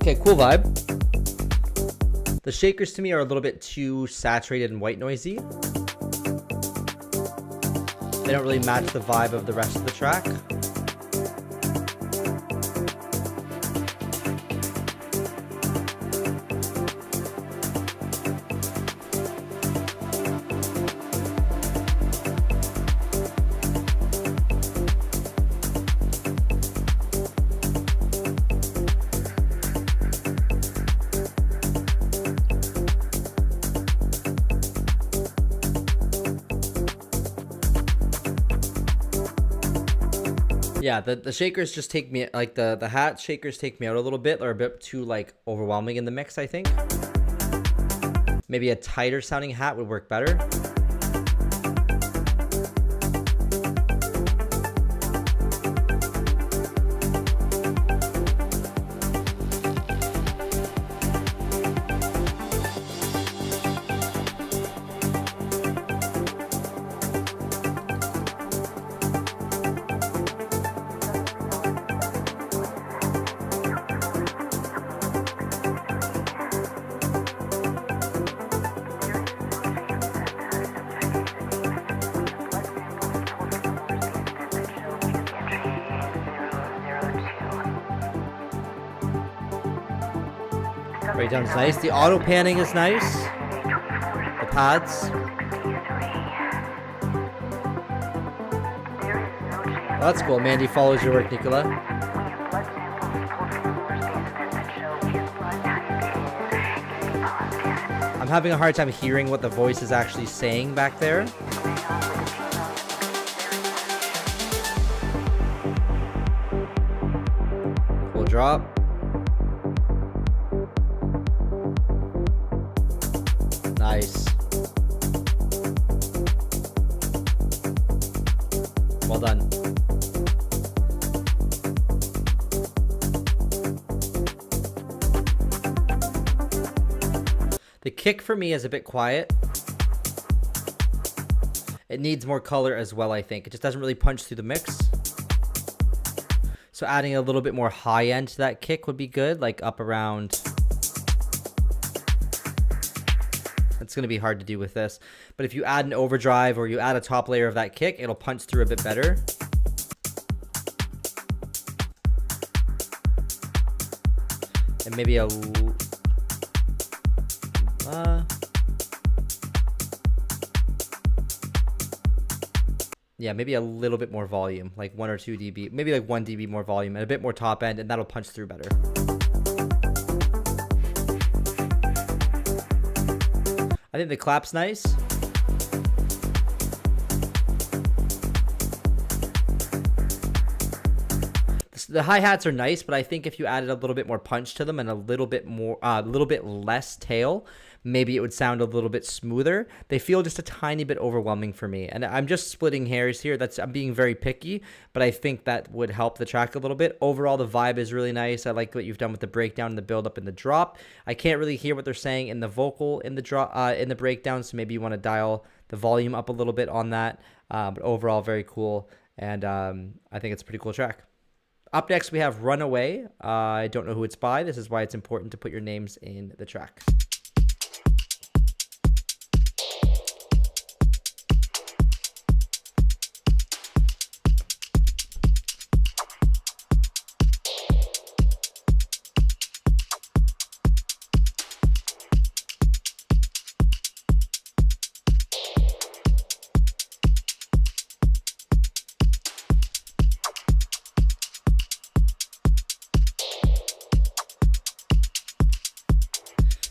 A: Okay, cool vibe. The shakers to me are a little bit too saturated and white noisy. They don't really match the vibe of the rest of the track. Yeah, the shakers just take me, like the hat shakers take me out a little bit. They're a bit too like overwhelming in the mix, I think. Maybe a tighter sounding hat would work better. Breakdown's nice. The auto panning is nice. The pads. Well, that's cool. Mandy follows your work, Nicola. I'm having a hard time hearing what the voice is actually saying back there. Cool drop. Nice. Well done. The kick for me is a bit quiet. It needs more color as well, I think. It just doesn't really punch through the mix. So adding a little bit more high end to that kick would be good, like up around... It's going to be hard to do with this. But if you add an overdrive or you add a top layer of that kick, it'll punch through a bit better. And maybe a... yeah, maybe a little bit more volume, like 1 or 2 dB. Maybe like 1 dB more volume and a bit more top end, and that'll punch through better. I think the clap's nice. The hi-hats are nice, but I think if you added a little bit more punch to them and a little bit less tail, maybe it would sound a little bit smoother. They feel just a tiny bit overwhelming for me. And I'm just splitting hairs here. I'm being very picky, but I think that would help the track a little bit. Overall, the vibe is really nice. I like what you've done with the breakdown and the build up and the drop. I can't really hear what they're saying in the vocal in the drop in the breakdown, so maybe you want to dial the volume up a little bit on that. But overall, very cool. And I think it's a pretty cool track. Up next, we have Runaway. I don't know who it's by. This is why it's important to put your names in the track.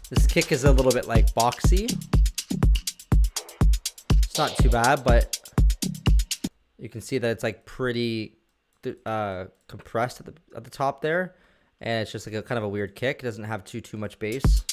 A: This kick is a little bit like boxy. It's not too bad, but you can see that it's like pretty compressed at the top there, and it's just like a kind of a weird kick. It doesn't have too much bass.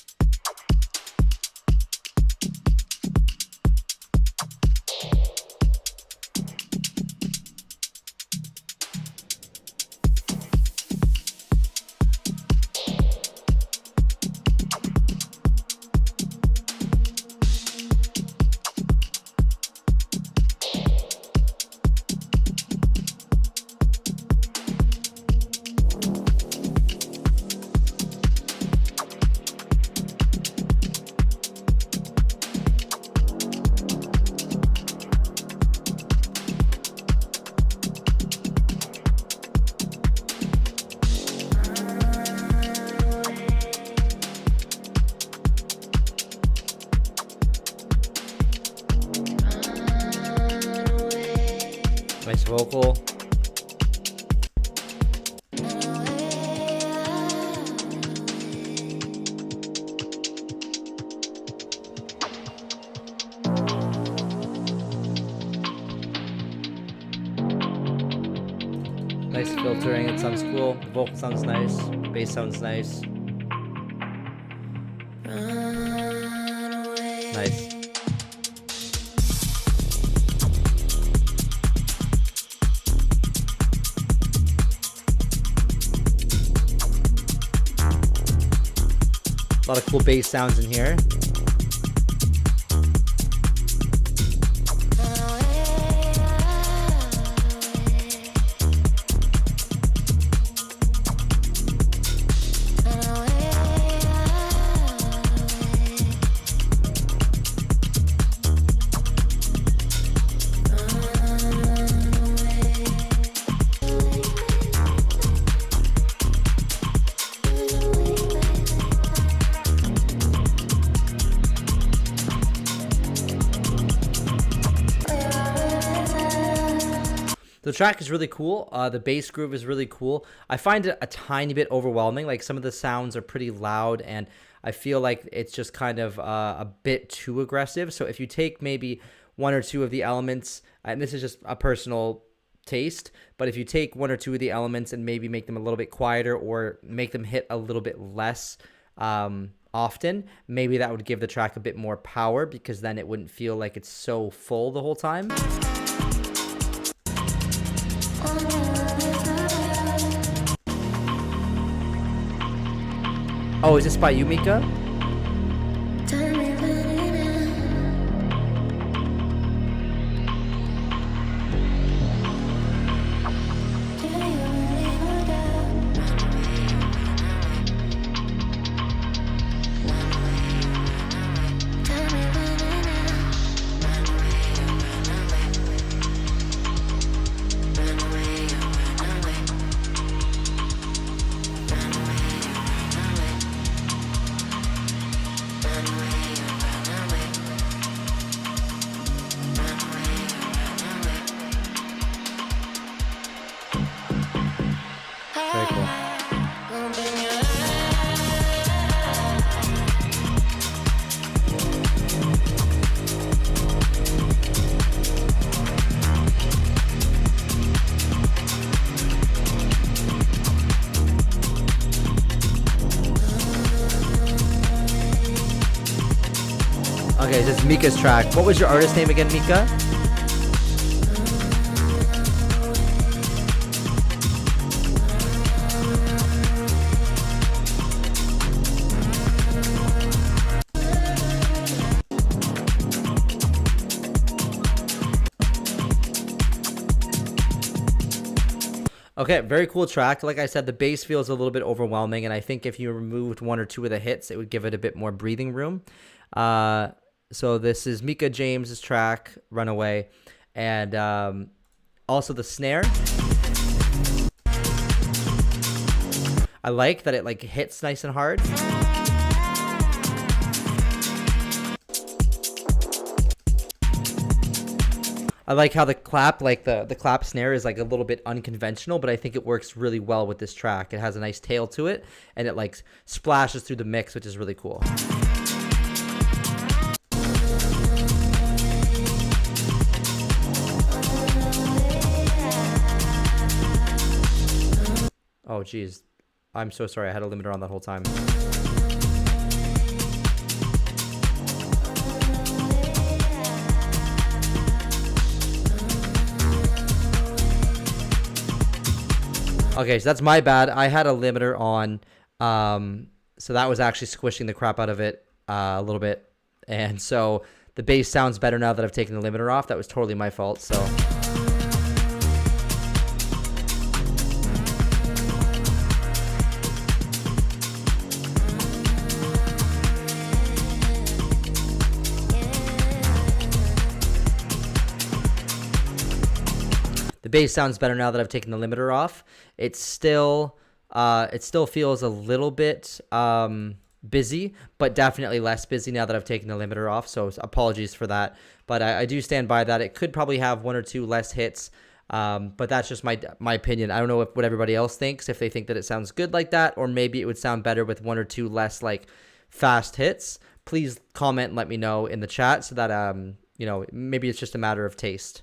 A: Nice vocal. Nice filtering, it sounds cool. The vocal sounds nice. Bass sounds nice. Nice. A lot of cool bass sounds in here. The track is really cool. The bass groove is really cool. I find it a tiny bit overwhelming. Like some of the sounds are pretty loud and I feel like it's just kind of a bit too aggressive. So if you take maybe one or two of the elements, and this is just a personal taste, but if you take one or two of the elements and maybe make them a little bit quieter or make them hit a little bit less often, maybe that would give the track a bit more power because then it wouldn't feel like it's so full the whole time. Oh, is this by you, Mika? Very cool. Okay, this is Mika's track. What was your artist name again, Mika? Okay, very cool track. Like I said, the bass feels a little bit overwhelming, and I think if you removed one or two of the hits, it would give it a bit more breathing room. So this is Mika James's track, Runaway, and also the snare. I like that it like hits nice and hard. I like how the clap, like the clap snare is like a little bit unconventional, but I think it works really well with this track. It has a nice tail to it, and it like splashes through the mix, which is really cool. Oh, geez. I'm so sorry. I had a limiter on that whole time. Okay, so that's my bad. I had a limiter on, so that was actually squishing the crap out of it a little bit. And so the bass sounds better now that I've taken the limiter off. That was totally my fault, so... The bass sounds better now that I've taken the limiter off. It still feels a little bit busy, but definitely less busy now that I've taken the limiter off. So apologies for that, but I do stand by that. It could probably have one or two less hits, But that's just my opinion. I don't know what everybody else thinks, if they think that it sounds good like that, or maybe it would sound better with one or two less like fast hits. Please comment and let me know in the chat so that maybe it's just a matter of taste.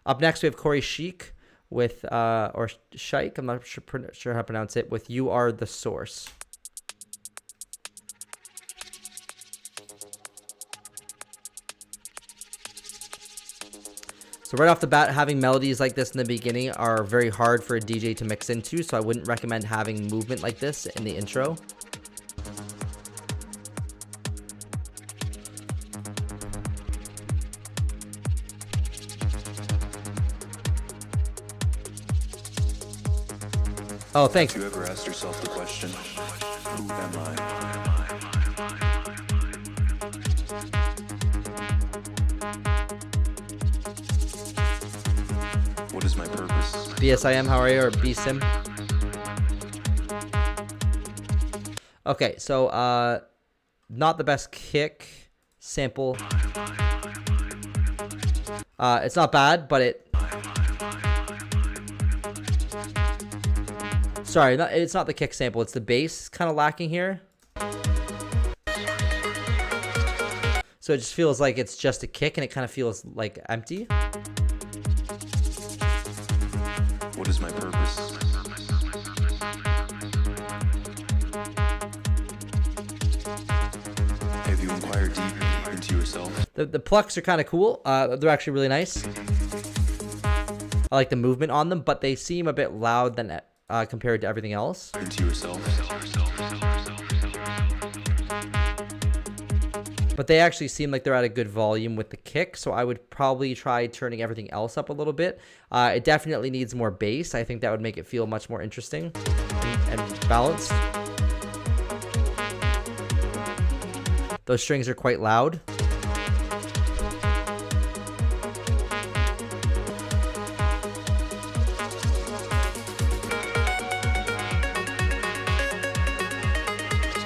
A: Up next we have Corey Sheik with or Shaik, I'm not sure how to pronounce it, with You Are the Source. So right off the bat, having melodies like this in the beginning are very hard for a DJ to mix into, so I wouldn't recommend having movement like this in the intro. Oh, thanks.
D: Have you ever asked yourself the question, who am I? What is my purpose?
A: BSIM, how are you? Or BSIM? Okay, so not the best kick sample. It's not bad, but it's not the kick sample. It's the bass kind of lacking here. So it just feels like it's just a kick, and it kind of feels like empty.
D: What is my purpose? Have you inquired deep into yourself?
A: The plucks are kind of cool. They're actually really nice. I like the movement on them, but they seem a bit loud than compared to everything else.
D: Into yourself.
A: But they actually seem like they're at a good volume with the kick, so I would probably try turning everything else up a little bit. It definitely needs more bass. I think that would make it feel much more interesting and balanced. Those strings are quite loud.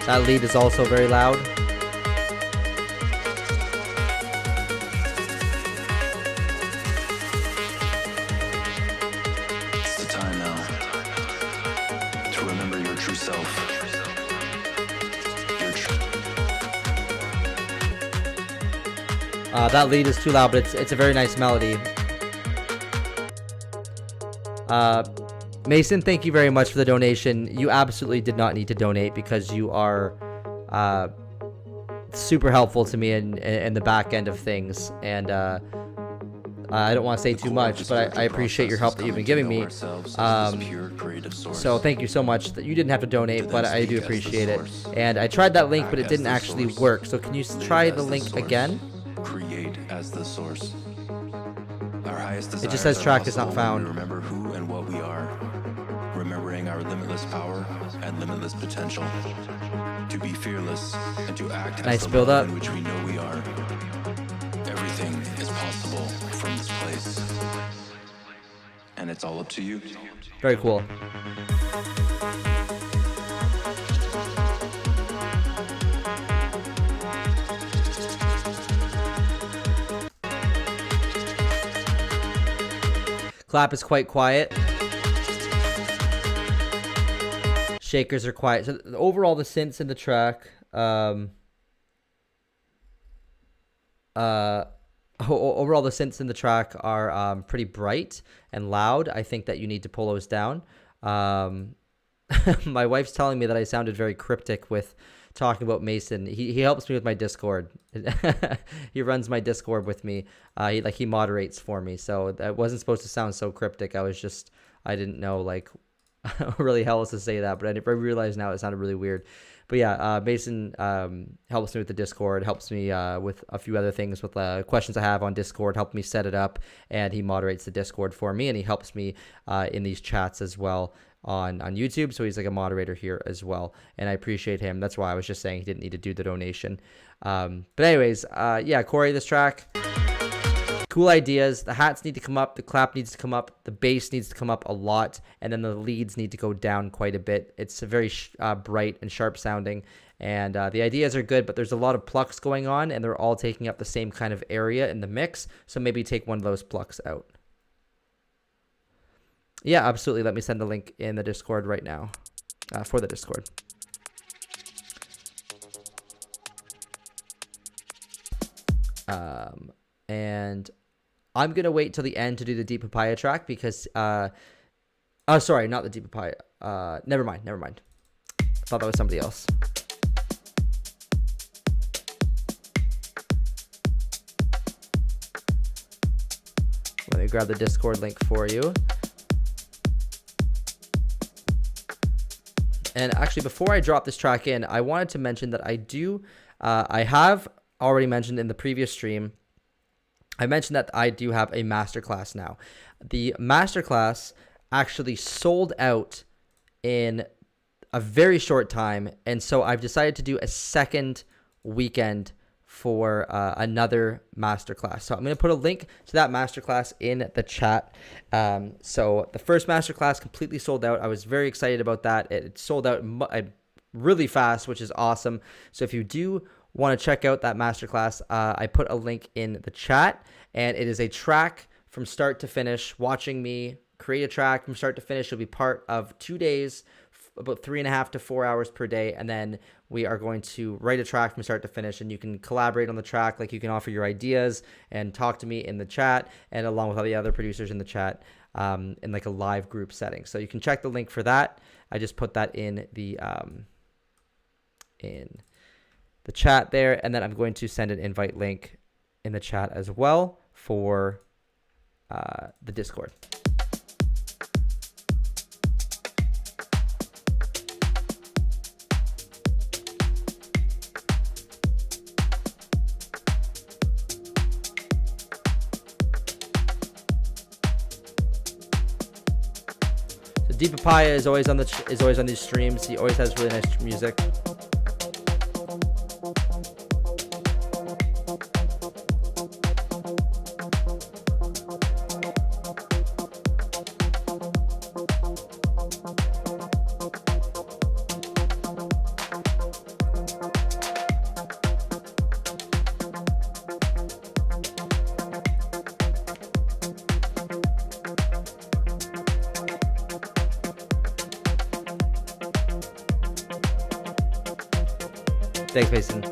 A: That lead is also very loud.
D: It's the time now to remember your true self.
A: That lead is too loud, but it's a very nice melody. Mason, thank you very much for the donation. You absolutely did not need to donate because you are super helpful to me in the back end of things. And I don't want to say too much, but I appreciate your help that you've been giving me. So thank you so much. That you didn't have to donate, but I do appreciate it. And I tried that link, but it didn't actually work. So can you try the link again?
D: Create as the source. Our highest
A: It just says track is not found.
D: Remember who and what we are. Remembering our limitless power and limitless potential. To be fearless and to act
A: Nice
D: as the
A: build
D: love
A: up.
D: in which we know we are. Everything is possible from this place. And it's all up to you.
A: Very cool. Clap is quite quiet. Shakers are quiet. So overall, the synths in the track, overall the synths in the track are pretty bright and loud. I think that you need to pull those down. My wife's telling me that I sounded very cryptic with talking about Mason. He helps me with my Discord. He runs my Discord with me. He moderates for me. So that wasn't supposed to sound so cryptic. I didn't know like really how else to say that, but I realize now it sounded really weird. But yeah, Mason helps me with the Discord, helps me with a few other things with questions I have on Discord, helped me set it up, and he moderates the Discord for me, and he helps me in these chats as well on YouTube. So he's like a moderator here as well, and I appreciate him. That's why I was just saying he didn't need to do the donation. But anyways, yeah, Corey, this track, cool ideas. The hats need to come up, the clap needs to come up, the bass needs to come up a lot, and then the leads need to go down quite a bit. It's a very bright and sharp sounding, and the ideas are good, but there's a lot of plucks going on, and they're all taking up the same kind of area in the mix, so maybe take one of those plucks out. Yeah, absolutely. Let me send the link in the Discord right now for the Discord. And I'm going to wait till the end to do the Deep Papaya track because, oh, sorry, not the Deep Papaya. Never mind. I thought that was somebody else. Let me grab the Discord link for you. And actually, before I drop this track in, I wanted to mention that I have already mentioned in the previous stream, I mentioned that I do have a masterclass now. The masterclass actually sold out in a very short time, and so I've decided to do a second weekend for another masterclass. So I'm going to put a link to that masterclass in the chat. So the first masterclass completely sold out. I was very excited about that. It sold out really fast, which is awesome. So if you do want to check out that masterclass, I put a link in the chat, and it is a track from start to finish. Watching me create a track from start to finish will be part of 2 days, about 3.5 to 4 hours per day, and then we are going to write a track from start to finish, and you can collaborate on the track. Like, you can offer your ideas and talk to me in the chat, and along with all the other producers in the chat, in like a live group setting. So you can check the link for that. I just put that in the chat there, and then I'm going to send an invite link in the chat as well for the Discord. Deep Papaya is always on these streams. He always has really nice music. Thanks, Mason.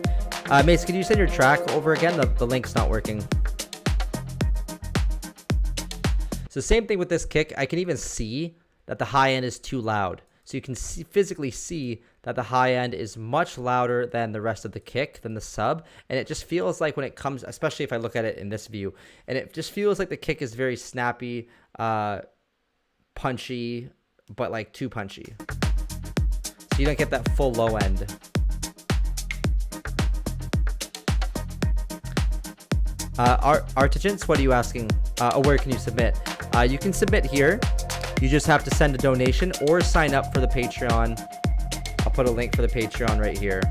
A: Mason, can you send your track over again? The link's not working. So same thing with this kick. I can even see that the high end is too loud. So you can physically see that the high end is much louder than the rest of the kick, than the sub. And it just feels like when it comes, especially if I look at it in this view, and it just feels like the kick is very snappy, punchy, but like too punchy. So you don't get that full low end. Artigents, what are you asking? Where can you submit? You can submit here. You just have to send a donation or sign up for the Patreon. I'll put a link for the Patreon right here.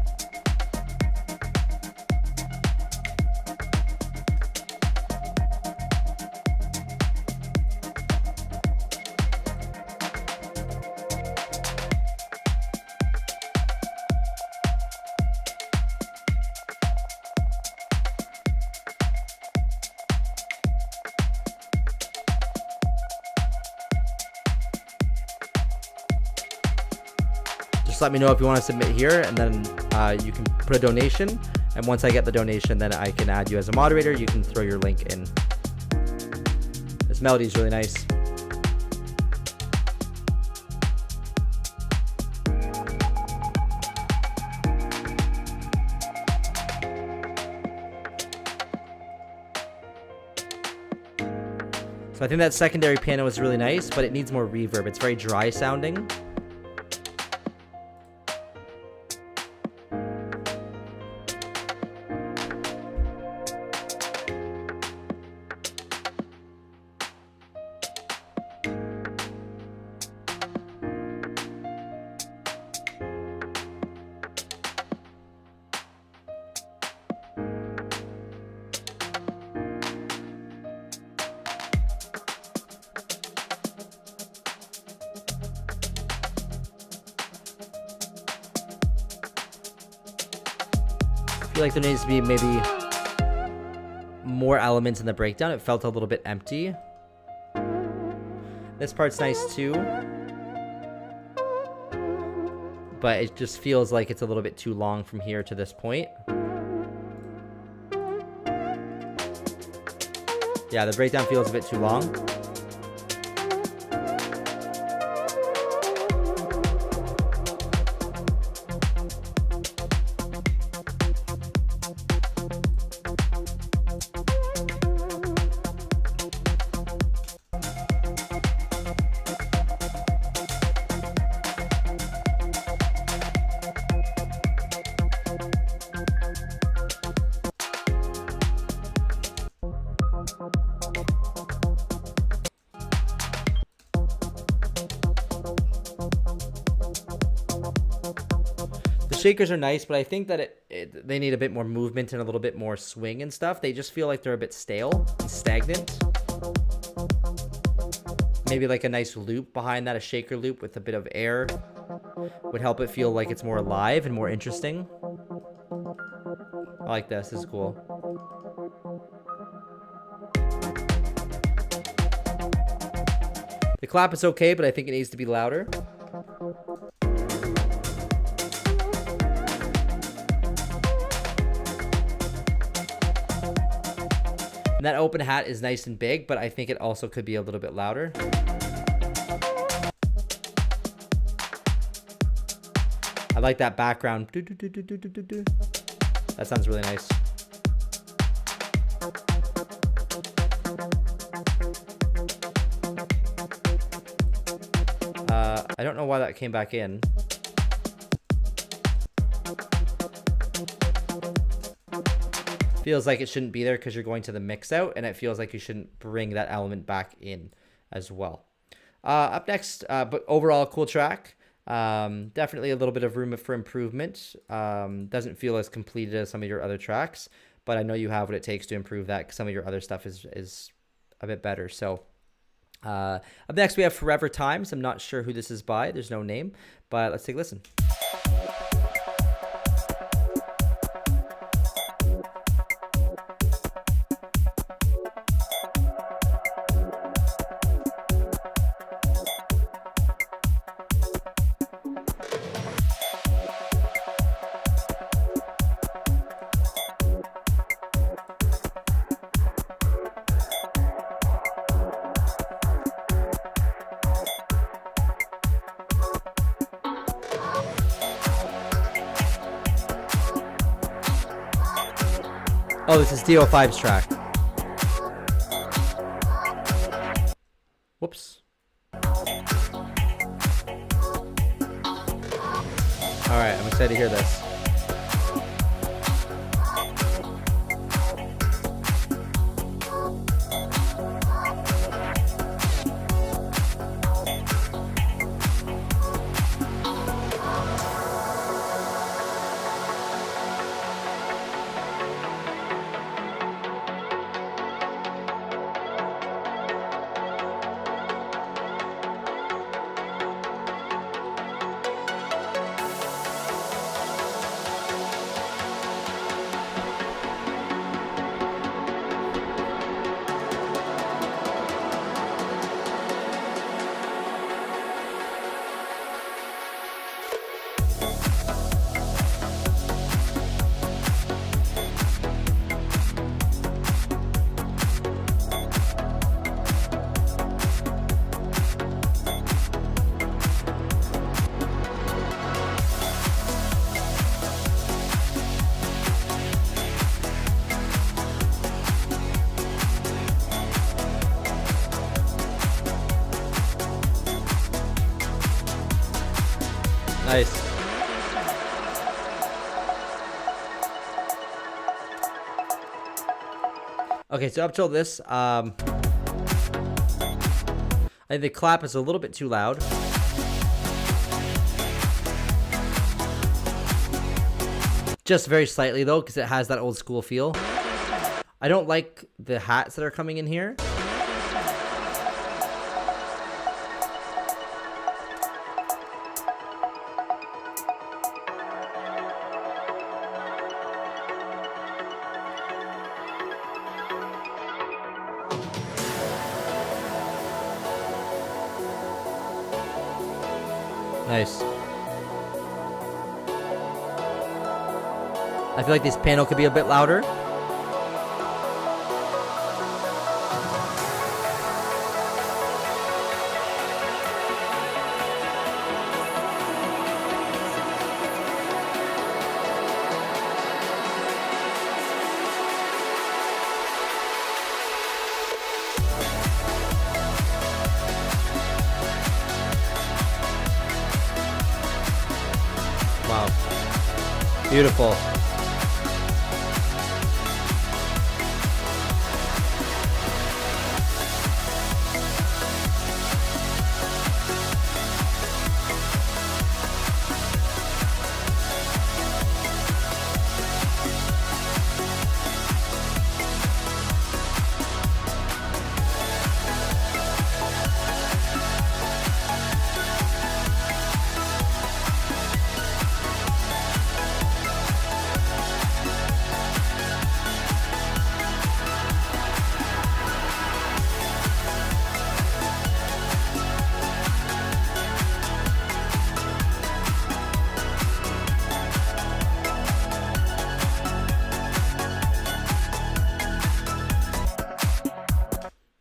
A: Let me know if you want to submit here, and then you can put a donation, and once I get the donation, then I can add you as a moderator. You can throw your link in. This melody is really nice. So I think that secondary piano is really nice, but it needs more reverb. It's very dry sounding. I feel like there needs to be maybe more elements in the breakdown. It felt a little bit empty. Then This part's nice too. But it just feels like it's a little bit too long from here to this point. Yeah, the breakdown feels a bit too long. Shakers are nice, but I think that they need a bit more movement and a little bit more swing and stuff. They just feel like they're a bit stale and stagnant. Maybe like a nice loop behind that, a shaker loop with a bit of air would help it feel like it's more alive and more interesting. I like this. This is cool. The clap is okay, but I think it needs to be louder. And that open hat is nice and big, but I think it also could be a little bit louder. I like that background. That sounds really nice. I don't know why that came back in. Feels like it shouldn't be there because you're going to the mix out, and it feels like you shouldn't bring that element back in as well. Up next, but overall cool track. Definitely a little bit of room for improvement. Doesn't feel as completed as some of your other tracks, but I know you have what it takes to improve that, because some of your other stuff is a bit better. So up next we have Forever Times. I'm not sure who this is by. There's no name, but let's take a listen. Oh, this is DO5's track. Whoops. Alright, I'm excited to hear this. Nice. Okay, so up till this, I think the clap is a little bit too loud. Just very slightly though, because it has that old school feel. I don't like the hats that are coming in here. Nice. I feel like this piano could be a bit louder. Wow. Beautiful.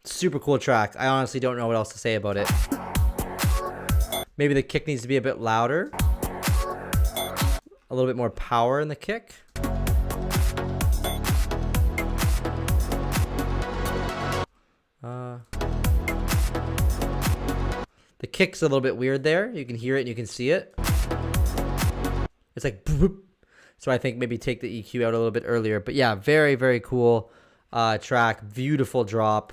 A: Super cool track. I honestly don't know what else to say about it. Maybe the kick needs to be a bit louder. A little bit more power in the kick. The kick's a little bit weird there. You can hear it and you can see it. It's like boop. So I think maybe take the EQ out a little bit earlier. But yeah, very, very cool track. Beautiful drop.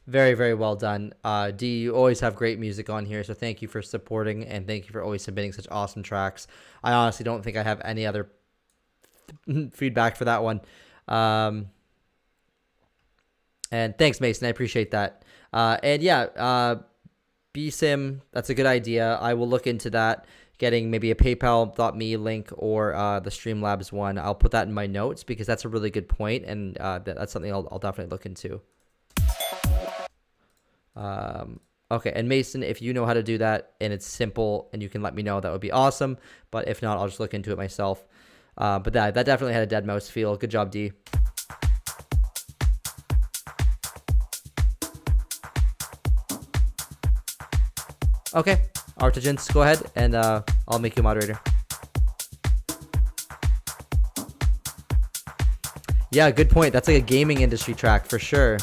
A: Very, very well done. D, you always have great music on here, so thank you for supporting and thank you for always submitting such awesome tracks. I honestly don't think I have any other feedback for that one. And thanks, Mason. I appreciate that. And yeah, BSIM, that's a good idea. I will look into that, getting maybe a PayPal.me link or the Streamlabs one. I'll put that in my notes because that's a really good point, and that's something I'll definitely look into. Okay, and Mason, if you know how to do that and it's simple and you can let me know, that would be awesome. But if not, I'll just look into it myself. But that definitely had a deadmau5 feel. Good job, D. Okay, Artigence, go ahead and I'll make you a moderator. Yeah, good point. That's like a gaming industry track for sure.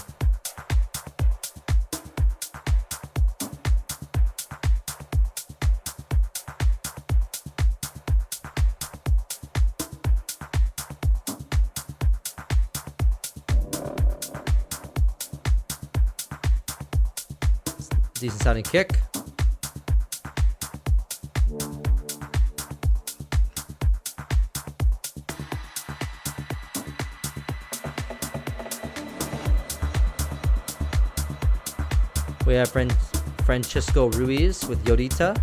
A: Decent sounding kick. We have Francisco Ruiz with Yodita.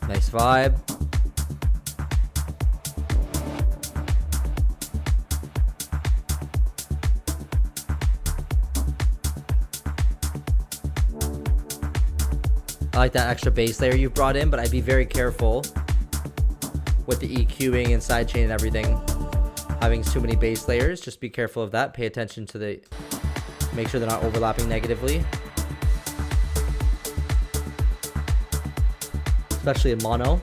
A: Nice vibe. I like that extra bass layer you brought in, but I'd be very careful with the EQing and sidechain and everything. Having too many bass layers, just be careful of that. Pay attention to the, make sure they're not overlapping negatively. Especially in mono.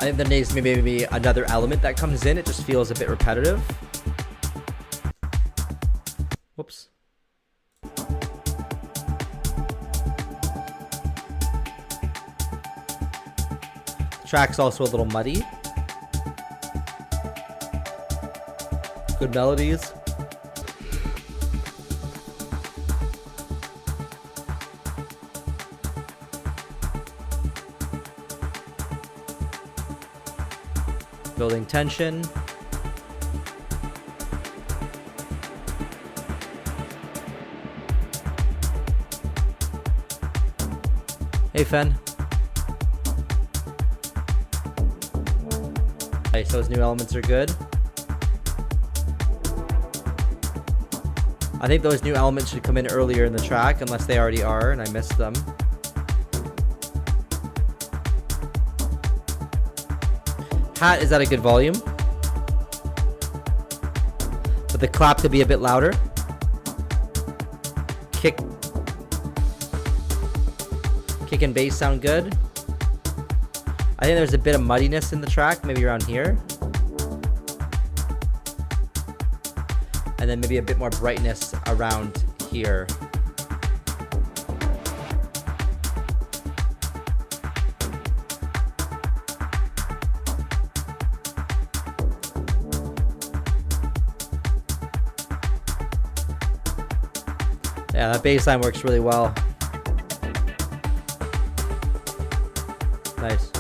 A: I think there needs to be maybe another element that comes in. It just feels a bit repetitive. Whoops. The track's also a little muddy. Good melodies. Building tension. Hey, Fen. Nice, those new elements are good. I think those new elements should come in earlier in the track, unless they already are, and I missed them. Hat is at a good volume. But the clap to be a bit louder. Kick and bass sound good. I think there's a bit of muddiness in the track, maybe around here. And then maybe a bit more brightness around here. Yeah, that bass line works really well. Nice.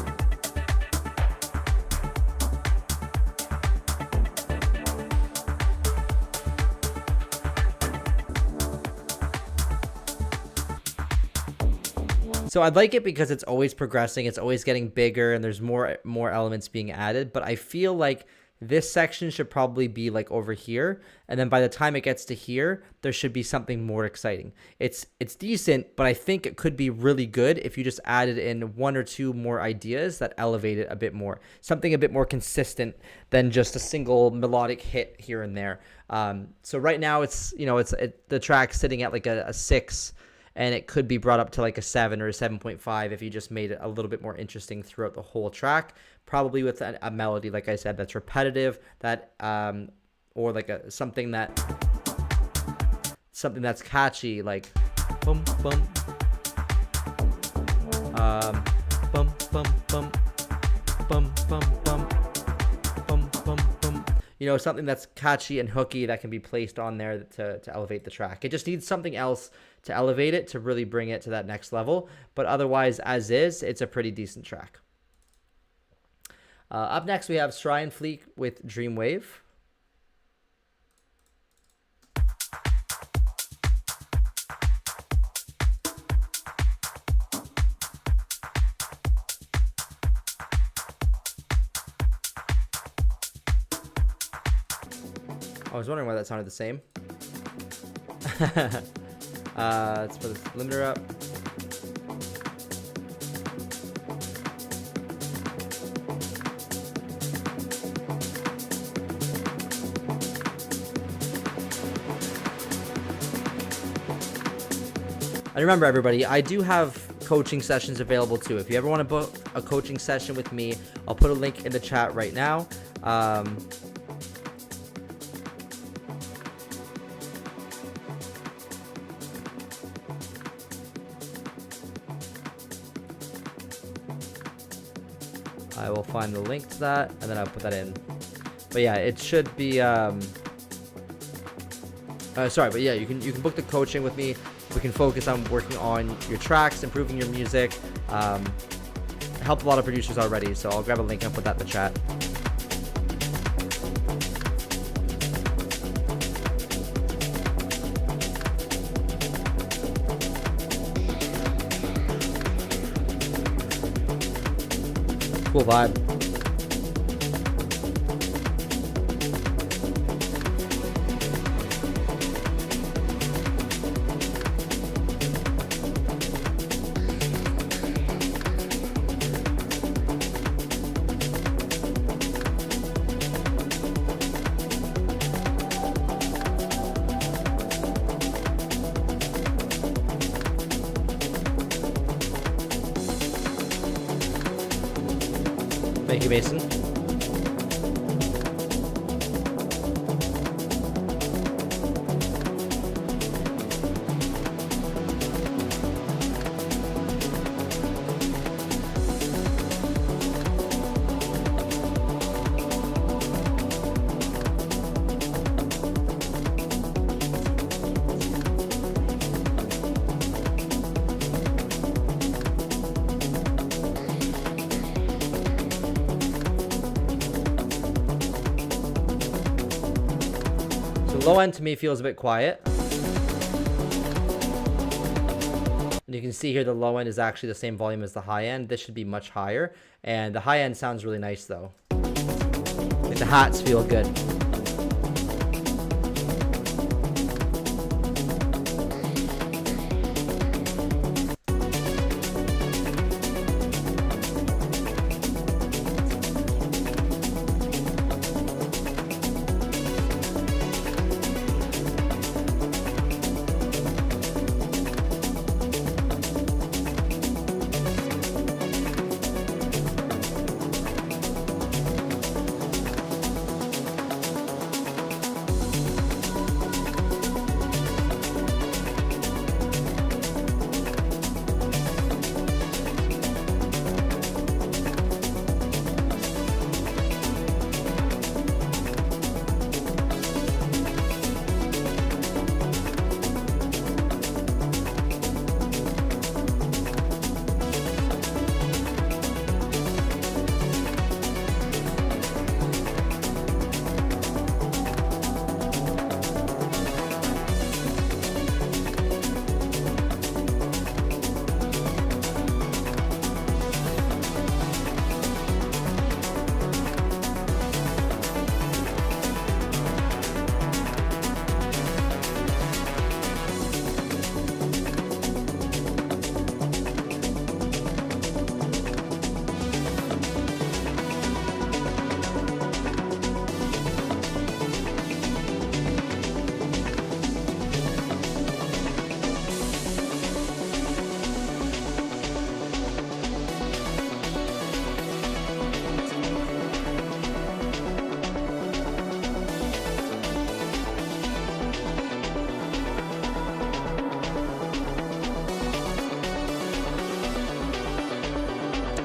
A: So I'd like it because it's always progressing, it's always getting bigger, and there's more elements being added. But I feel like this section should probably be like over here, and then by the time it gets to here, there should be something more exciting. It's decent, but I think it could be really good if you just added in one or two more ideas that elevate it a bit more, something a bit more consistent than just a single melodic hit here and there. So right now it's the track's sitting at like a 6. And it could be brought up to like a 7 or a 7.5 if you just made it a little bit more interesting throughout the whole track. Probably with a melody, like I said, that's repetitive, that or like something that's catchy, like bum bum, bum bum bum, bum bum bum, bum bum bum. You know, something that's catchy and hooky that can be placed on there to elevate the track. It just needs something else to elevate it, to really bring it to that next level. But otherwise, as is, it's a pretty decent track. Up next, we have Schreienflieg with Dreamwave. I was wondering why that sounded the same. Let's put this limiter up. And remember, everybody, I do have coaching sessions available too. If you ever want to book a coaching session with me, I'll put a link in the chat right now. I will find the link to that, and then I'll put that in. But yeah, it should be. Sorry, but yeah, you can book the coaching with me. We can focus on working on your tracks, improving your music. Helped a lot of producers already, so I'll grab a link and put that in the chat. Cool vibe. Thank you, Mason. Low end to me feels a bit quiet. And you can see here the low end is actually the same volume as the high end. This should be much higher. And the high end sounds really nice though. Like the hats feel good.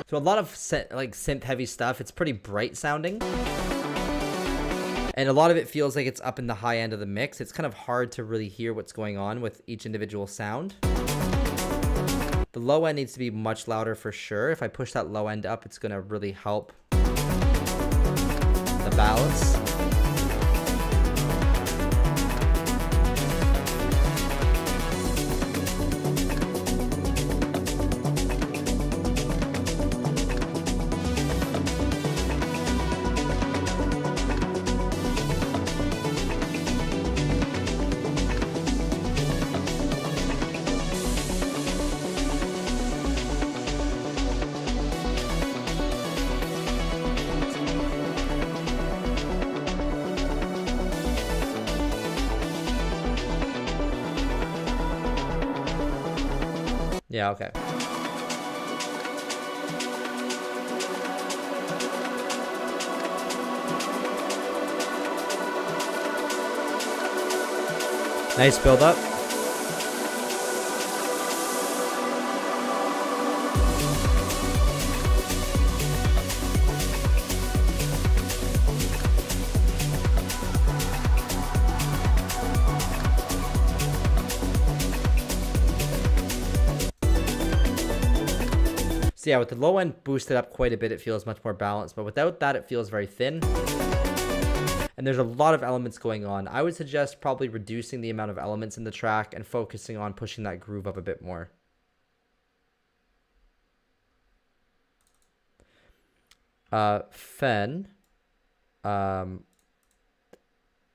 A: So a lot of synth heavy stuff. It's pretty bright sounding. And a lot of it feels like it's up in the high end of the mix. It's kind of hard to really hear what's going on with each individual sound. The low end needs to be much louder for sure. If I push that low end up, it's going to really help the balance. Yeah, okay. Nice build up. So yeah, with the low end boosted up quite a bit, it feels much more balanced, but without that, it feels very thin. And there's a lot of elements going on. I would suggest probably reducing the amount of elements in the track and focusing on pushing that groove up a bit more. Fen.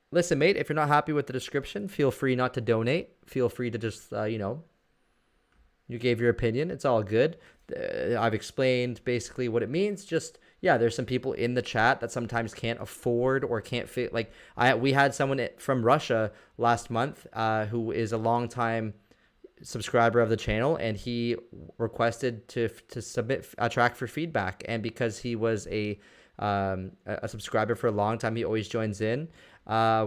A: Listen, mate, if you're not happy with the description, feel free not to donate. Feel free to just, you gave your opinion. It's all good. I've explained basically what it means. Just, yeah, there's some people in the chat that sometimes can't afford or can't fit. Like we had someone from Russia last month who is a long time subscriber of the channel, and he requested to submit a track for feedback. And because he was a subscriber for a long time, he always joins in.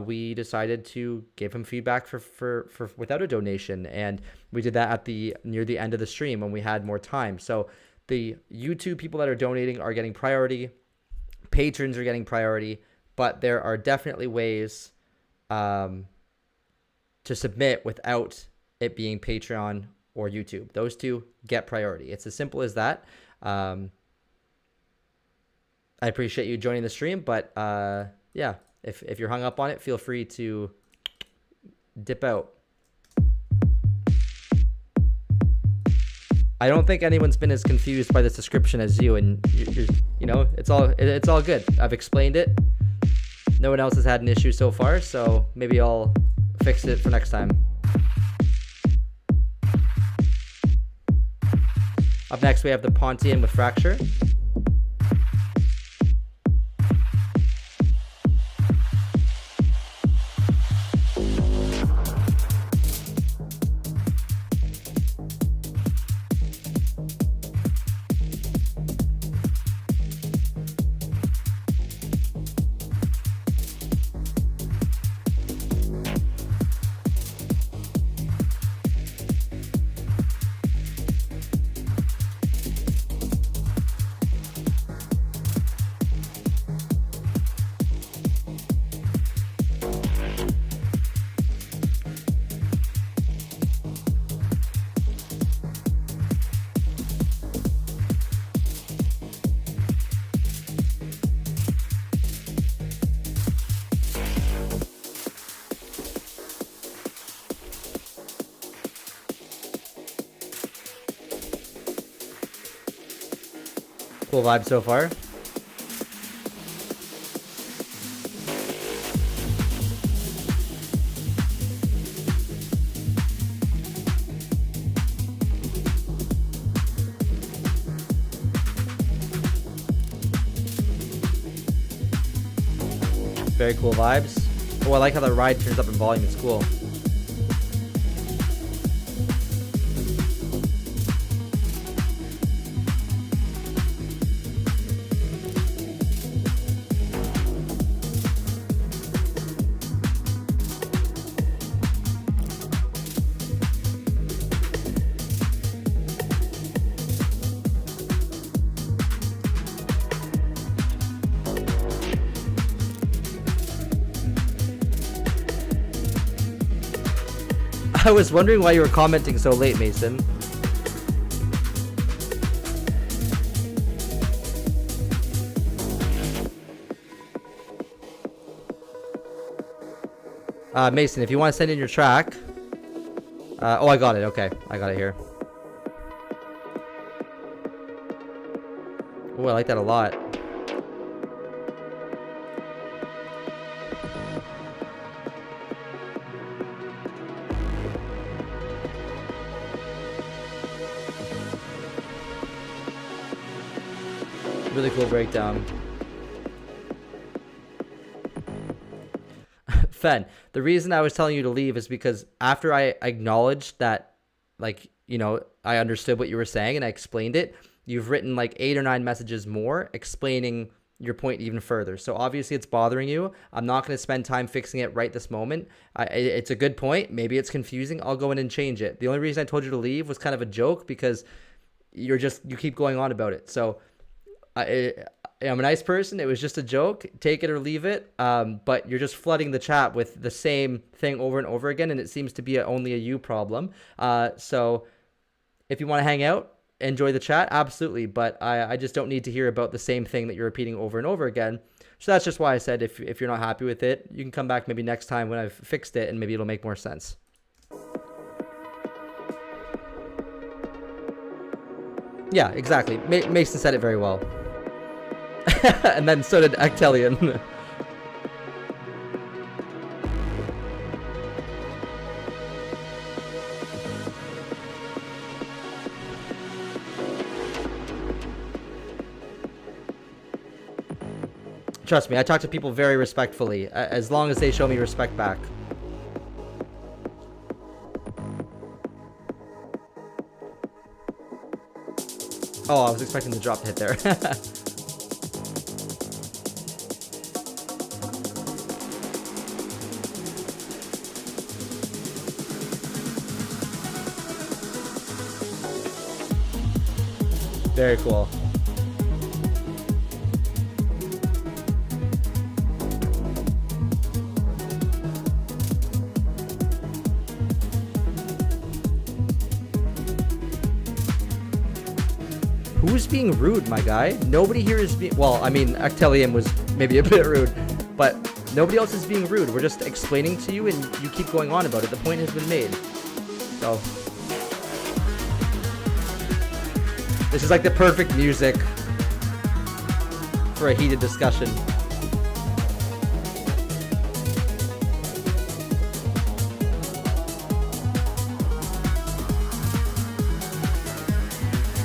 A: We decided to give him feedback for without a donation, and we did that at near the end of the stream when we had more time. So the YouTube people that are donating are getting priority, patrons are getting priority, but there are definitely ways to submit without it being Patreon or YouTube. Those two get priority. It's as simple as that. I appreciate you joining the stream, but yeah, if you're hung up on it, feel free to dip out. I don't think anyone's been as confused by this description as you, and you know, it's all good. I've explained it. No one else has had an issue so far, so maybe I'll fix it for next time. Up next, we have the Pontian with Fracture. Cool vibe so far. Very cool vibes. Oh, I like how the ride turns up in volume. It's cool. I was wondering why you were commenting so late, Mason. Mason, if you want to send in your track. Oh, I got it. Okay, I got it here. Oh, I like that a lot. Really cool breakdown. Fen, the reason I was telling you to leave is because after I acknowledged that, like, you know, I understood what you were saying and I explained it, you've written like 8 or 9 messages more explaining your point even further. So obviously it's bothering you. I'm not going to spend time fixing it right this moment. It's a good point. Maybe it's confusing. I'll go in and change it. The only reason I told you to leave was kind of a joke because you keep going on about it. So I'm a nice person. It was just a joke. Take it or leave it. But you're just flooding the chat with the same thing over and over again, and it seems to be only a you problem. So if you want to hang out, enjoy the chat, absolutely. But I just don't need to hear about the same thing that you're repeating over and over again. So that's just why I said if you're not happy with it, you can come back maybe next time when I've fixed it, and maybe it'll make more sense. Yeah, exactly. Mason said it very well. And then so did Actelion. Trust me, I talk to people very respectfully, as long as they show me respect back. Oh, I was expecting the drop to hit there. Very cool. Who's being rude, my guy? Nobody here is being... Well, I mean, Actelian was maybe a bit rude, but nobody else is being rude. We're just explaining to you, and you keep going on about it. The point has been made. So... this is like the perfect music for a heated discussion.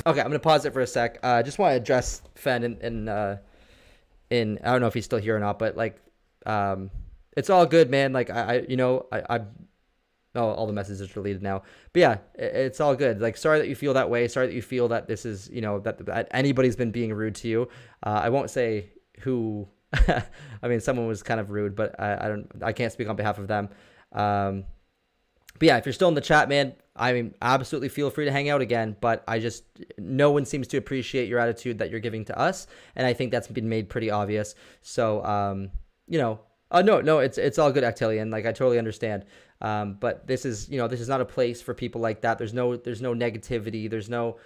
A: Okay, I'm gonna pause it for a sec. I just want to address Fen in I don't know if he's still here or not, but like, it's all good, man. Like oh, all the messages are deleted now. But yeah, it's all good. Like, sorry that you feel that way. Sorry that you feel that this is, that anybody's been being rude to you. I won't say who. I mean, someone was kind of rude, but I can't speak on behalf of them. But yeah, if you're still in the chat, man, I mean, absolutely feel free to hang out again. But no one seems to appreciate your attitude that you're giving to us, and I think that's been made pretty obvious. So, no, it's all good, Actelian. Like, I totally understand. But this is not a place for people like that. There's no negativity. There's no,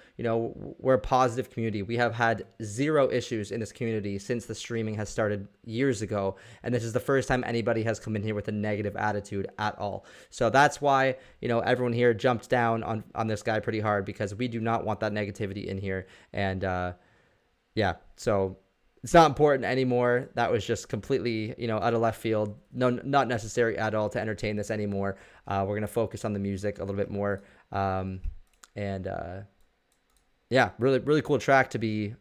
A: we're a positive community. We have had 0 issues in this community since the streaming has started years ago. And this is the first time anybody has come in here with a negative attitude at all. So that's why, everyone here jumped down on this guy pretty hard, because we do not want that negativity in here. And, yeah, so it's not important anymore. That was just completely, out of left field. No, not necessary at all to entertain this anymore. We're going to focus on the music a little bit more. Yeah, really, really cool track to be,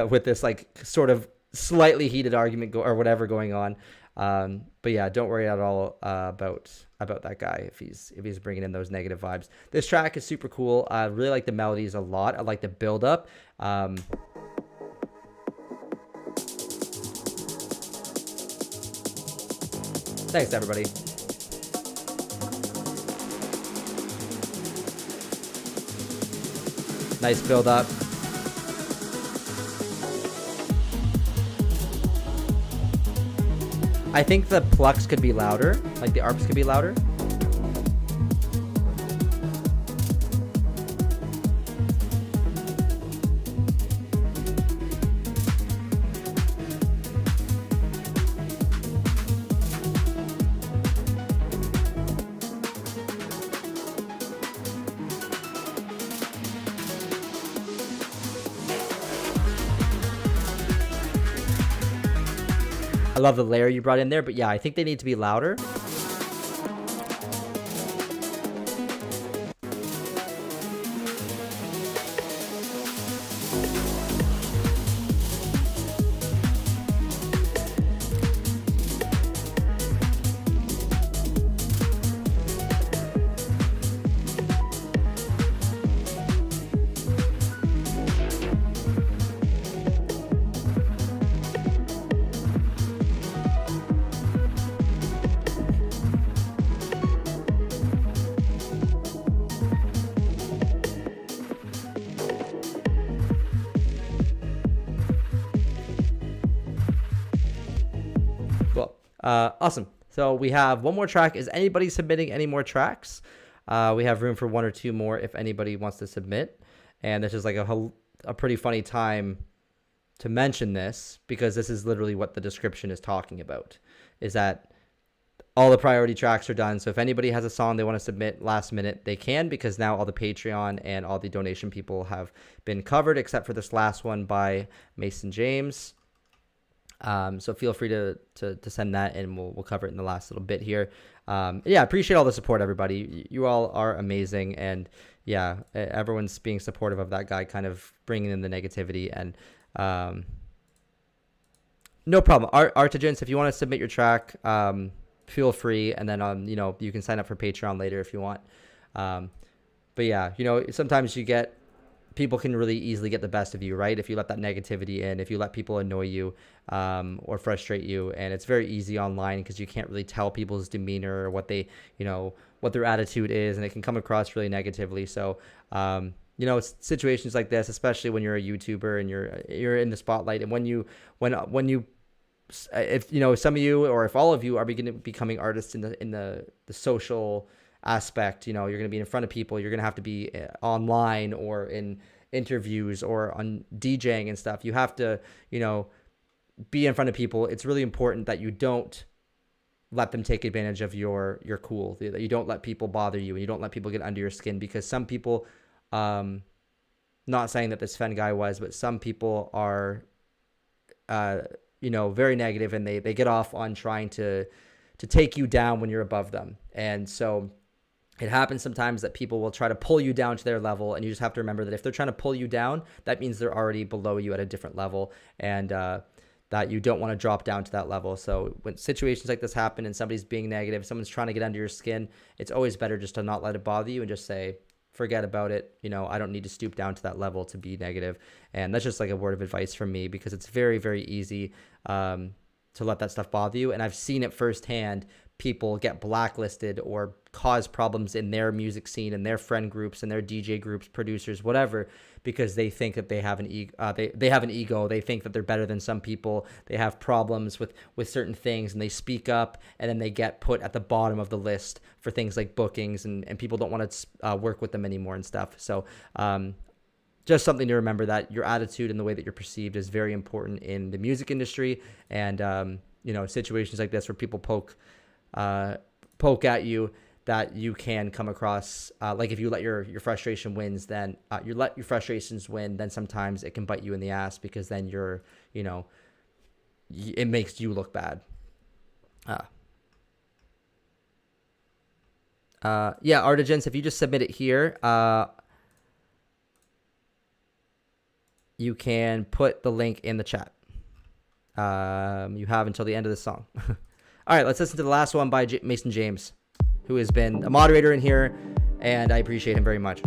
A: with this like sort of slightly heated argument or whatever going on. But yeah, don't worry at all about that guy if he's bringing in those negative vibes. This track is super cool. I really like the melodies a lot. I like the build up. Thanks, everybody. Nice build up. I think the plucks could be louder, like the arps could be louder. I love the layer you brought in there, but yeah, I think they need to be louder. Awesome. So we have one more track. Is anybody submitting any more tracks? We have room for 1 or 2 more if anybody wants to submit. And this is like a pretty funny time to mention this, because this is literally what the description is talking about, is that all the priority tracks are done. So if anybody has a song they want to submit last minute, they can, because now all the Patreon and all the donation people have been covered, except for this last one by Mason James. So feel free to send that, and we'll cover it in the last little bit here. Yeah, appreciate all the support, everybody. You all are amazing, and yeah, everyone's being supportive of that guy, kind of bringing in the negativity, and no problem. Artigents, if you want to submit your track, feel free, and then you can sign up for Patreon later if you want. But yeah, you know, sometimes people can really easily get the best of you, right? If you let that negativity in, if you let people annoy you or frustrate you. And it's very easy online because you can't really tell people's demeanor or what they, you know, what their attitude is, and it can come across really negatively. So, you know, situations like this, especially when you're a YouTuber and you're in the spotlight, and when you, if you know, some of you, or if all of you are becoming artists in the social aspect, you know, you're going to be in front of people, you're going to have to be online or in interviews or on DJing and stuff. You have to, you know, be in front of people. It's really important that you don't let them take advantage of your cool, that you don't let people bother you, and you don't let people get under your skin, because some people, not saying that this Fen guy was, but some people are, you know, very negative, and they get off on trying to take you down when you're above them. And so it happens sometimes that people will try to pull you down to their level, and you just have to remember that if they're trying to pull you down, that means they're already below you at a different level, and that you don't want to drop down to that level. So when situations like this happen and somebody's being negative, someone's trying to get under your skin, it's always better just to not let it bother you and just say, forget about it. You know, I don't need to stoop down to that level to be negative. And that's just like a word of advice from me, because it's very, very easy to let that stuff bother you. And I've seen it firsthand. People get blacklisted or cause problems in their music scene, in their friend groups, and their DJ groups, producers, whatever, because they think that they have an ego. They have an ego. They think that they're better than some people. They have problems with certain things, and they speak up, and then they get put at the bottom of the list for things like bookings, and people don't want to work with them anymore and stuff. So just something to remember, that your attitude and the way that you're perceived is very important in the music industry. And you know, situations like this where people poke at you, that you can come across like if you let your frustration wins, then you let your frustrations win, then sometimes it can bite you in the ass, because then you're, you know, it makes you look bad. Yeah, Artigence, if you just submit it here, you can put the link in the chat. You have until the end of the song. All right, let's listen to the last one by Mason James, who has been a moderator in here, and I appreciate him very much.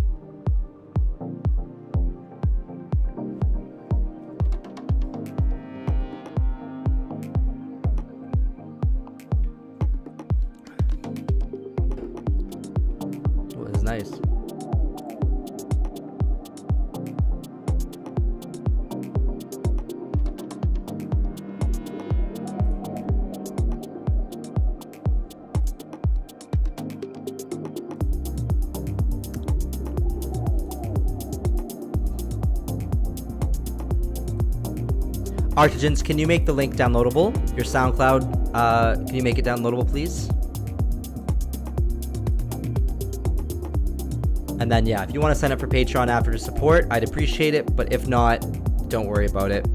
A: Oh, this is nice. Artigence, can you make the link downloadable? Your SoundCloud, can you make it downloadable, please? And then, yeah, if you want to sign up for Patreon after to support, I'd appreciate it. But if not, don't worry about it.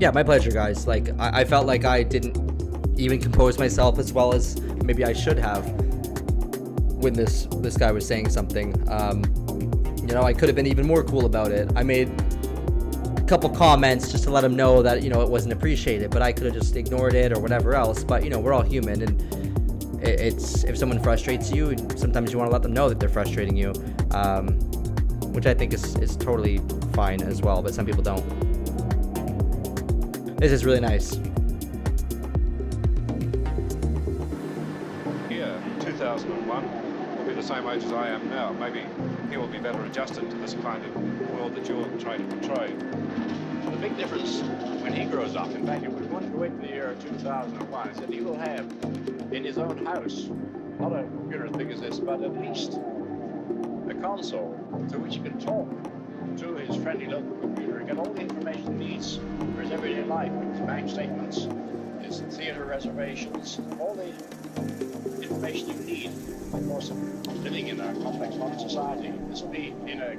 A: Yeah, my pleasure, guys. Like, I felt like I didn't even compose myself as well as maybe I should have when this guy was saying something. You know, I could have been even more cool about it. I made a couple comments just to let him know that, you know, it wasn't appreciated, but I could have just ignored it or whatever else. But, you know, we're all human, and it's, if someone frustrates you, sometimes you want to let them know that they're frustrating you, which I think is totally fine as well, but some people don't. This is really nice.
E: Here, 2001, will be the same age as I am now. Maybe he will be better adjusted to this kind of world that you're trying to portray.
F: The big difference when he grows up, in fact, if we wanted to wait for the year 2001, is that he will have in his own house, not a computer as big as this, but at least a console to which he can talk to his friendly local computer and get all the information he needs for his everyday life, his bank statements, his theater reservations, all the information you need in the course of living in a complex modern society. This will be in a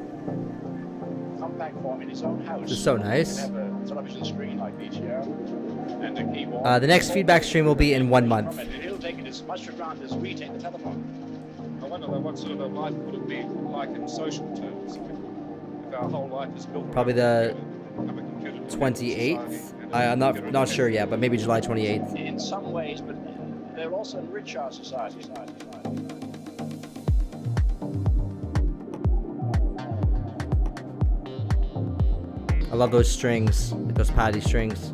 F: compact form in his own house.
A: This is so nice.
F: Have a television screen like these here, and a keyboard.
A: The next feedback stream will be in 1 month.
F: And he'll take it as much for granted as we take the telephone.
E: I wonder what sort of a life would it be like in social terms if our whole life is built
A: Probably
E: around
A: the
E: a computer
A: 28th. I'm not sure yet, but maybe July 28th.
F: In in some ways, but they'll also enrich our society.
A: I love those strings, like those Paddy strings.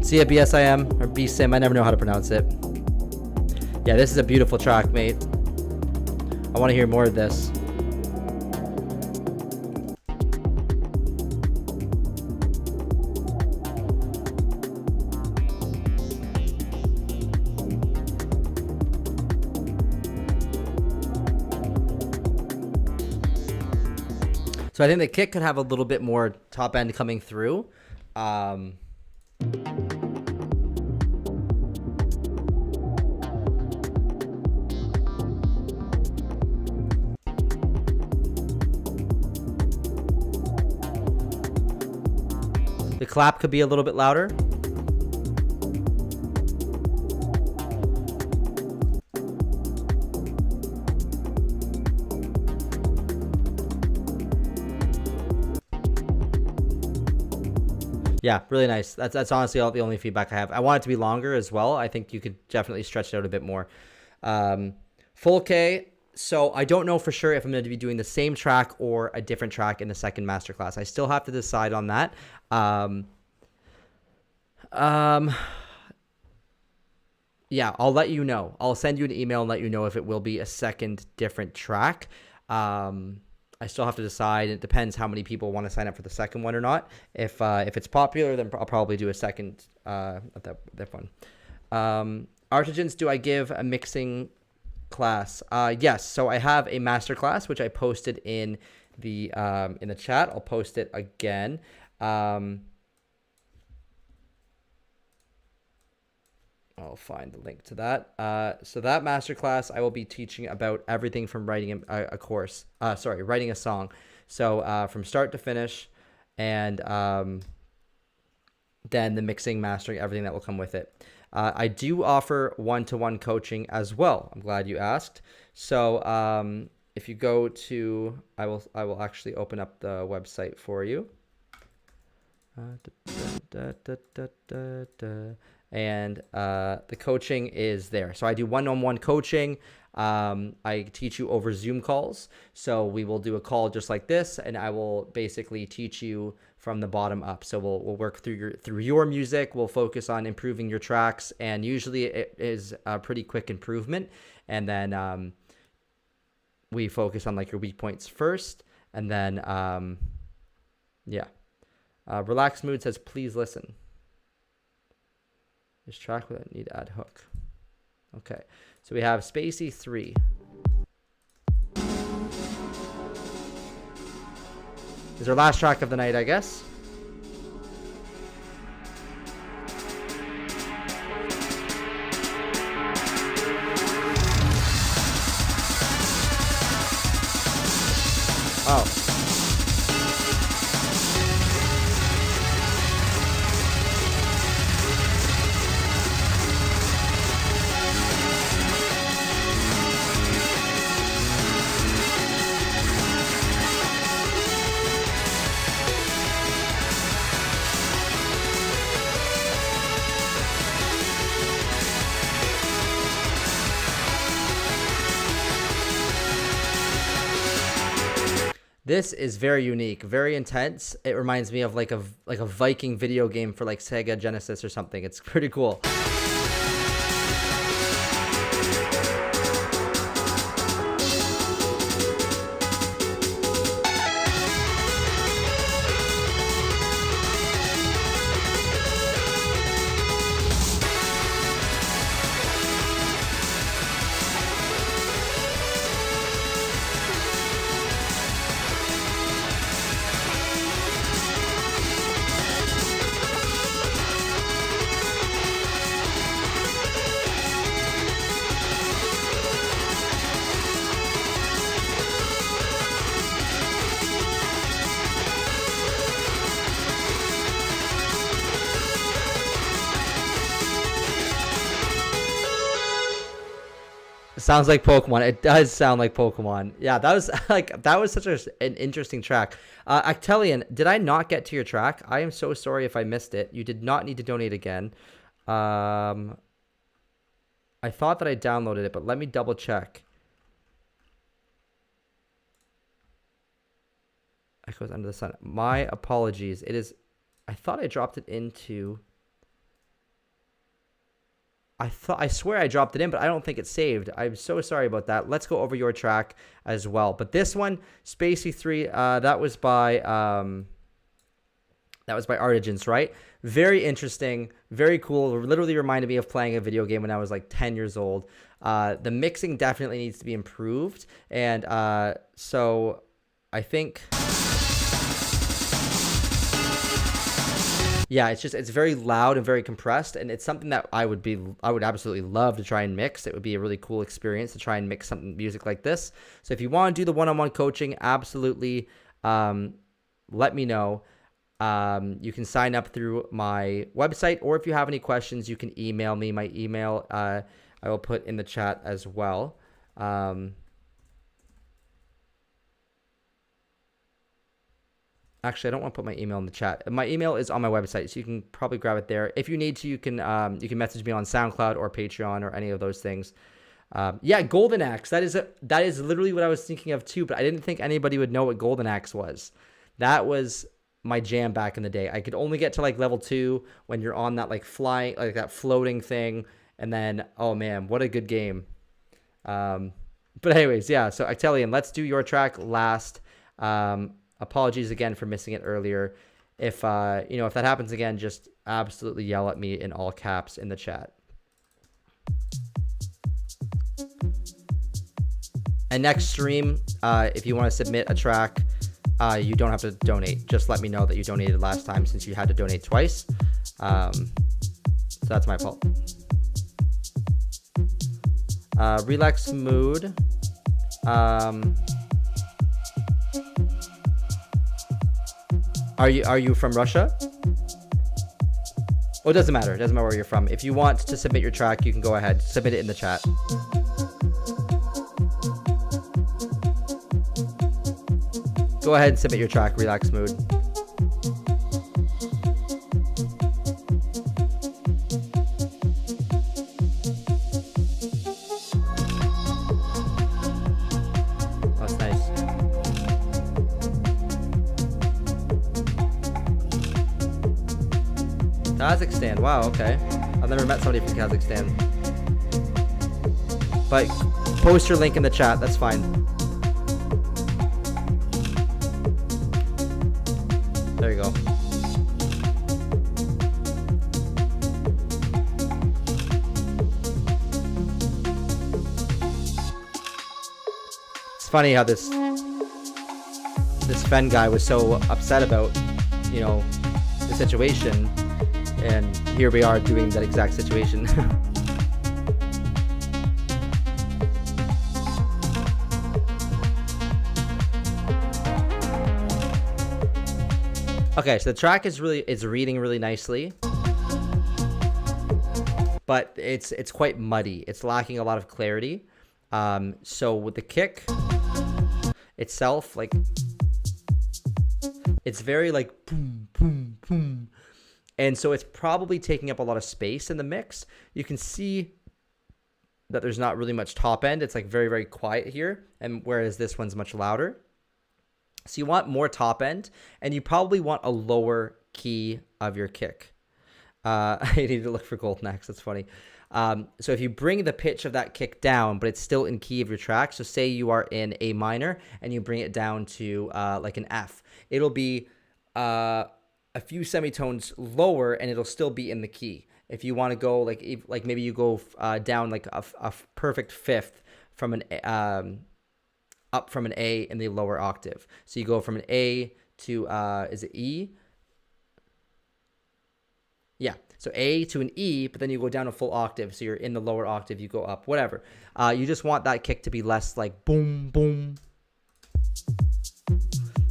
A: See ya, BSIM, or BSIM, I never know how to pronounce it. Yeah, this is a beautiful track, mate. I want to hear more of this. So I think the kick could have a little bit more top end coming through. The clap could be a little bit louder. Yeah, really nice. That's honestly the only feedback I have. I want it to be longer as well. I think you could definitely stretch it out a bit more. Full K. So I don't know for sure if I'm going to be doing the same track or a different track in the second masterclass. I still have to decide on that. Yeah, I'll let you know. I'll send you an email and let you know if it will be a second different track. I still have to decide. It depends how many people want to sign up for the second one or not. If it's popular, then I'll probably do a second of that one. Artigens, do I give a mixing class? Yes. So I have a master class which I posted in the chat. I'll post it again. I'll find the link to that. So that masterclass, I will be teaching about everything from writing writing a song. So from start to finish, and then the mixing, mastering, everything that will come with it. I do offer one-to-one coaching as well. I'm glad you asked. So if you go to, I will actually open up the website for you. And the coaching is there. So I do one-on-one coaching. I teach you over Zoom calls. So we will do a call just like this, and I will basically teach you from the bottom up. So we'll work through your music. We'll focus on improving your tracks, and usually it is a pretty quick improvement. And then we focus on like your weak points first, and then Relaxed Mood says, please listen. This track will need to add hook. Okay, so we have Spacey 3. Is our last track of the night, I guess. Oh. This is very unique, very intense. It reminds me of like a Viking video game for like Sega Genesis or something. It's pretty cool. Sounds like Pokemon. It does sound like Pokemon. Yeah, that was such an interesting track. Actelian, did I not get to your track? I am so sorry if I missed it. You did not need to donate again. I thought that I downloaded it, but let me double check. Echoes Under the Sun. My apologies. It is. I thought I dropped it into. I swear I dropped it in, but I don't think it's saved. I'm so sorry about that. Let's go over your track as well. But this one, Spacey 3, that was by Artigens, right? Very interesting, very cool. Literally reminded me of playing a video game when I was like 10 years old. The mixing definitely needs to be improved, and so I think. Yeah, it's very loud and very compressed, and it's something that I would absolutely love to try and mix. It would be a really cool experience to try and mix something music like this. So if you want to do the one-on-one coaching, absolutely let me know. You can sign up through my website, or if you have any questions, you can email me. My email I will put in the chat as well. Actually, I don't want to put my email in the chat. My email is on my website, so you can probably grab it there. If you need to, you can message me on SoundCloud or Patreon or any of those things. Yeah, Golden Axe. That is literally what I was thinking of too, but I didn't think anybody would know what Golden Axe was. That was my jam back in the day. I could only get to like level 2 when you're on that like flying, like that floating thing, and then oh man, what a good game. But anyways, yeah. So Actelian, let's do your track last. Apologies again for missing it earlier. If if that happens again, just absolutely yell at me in all caps in the chat. And next stream, if you want to submit a track, you don't have to donate. Just let me know that you donated last time, since you had to donate twice. So that's my fault. Relax mood. Are you from Russia? Oh, it doesn't matter. It doesn't matter where you're from. If you want to submit your track, you can go ahead. Submit it in the chat. Go ahead and submit your track, Relax Mood. That's nice. Kazakhstan. Wow, okay. I've never met somebody from Kazakhstan. But post your link in the chat. That's fine. There you go. It's funny how this Fen guy was so upset about, the situation. And here we are doing that exact situation. Okay, so the track is reading really nicely, but it's quite muddy. It's lacking a lot of clarity. So with the kick itself, like it's very like boom, boom, boom. And so it's probably taking up a lot of space in the mix. You can see that there's not really much top end. It's like very, very quiet here. And whereas this one's much louder. So you want more top end, and you probably want a lower key of your kick. I need to look for gold next. That's funny. So if you bring the pitch of that kick down, but it's still in key of your track. So say you are in A minor and you bring it down to like an F. It'll be a few semitones lower, and it'll still be in the key. If you want to go like maybe you go down like a perfect fifth from an up from an A in the lower octave. So you go from an A to is it E? Yeah, so A to an E, but then you go down a full octave. So you're in the lower octave, you go up, whatever. You just want that kick to be less like boom, boom.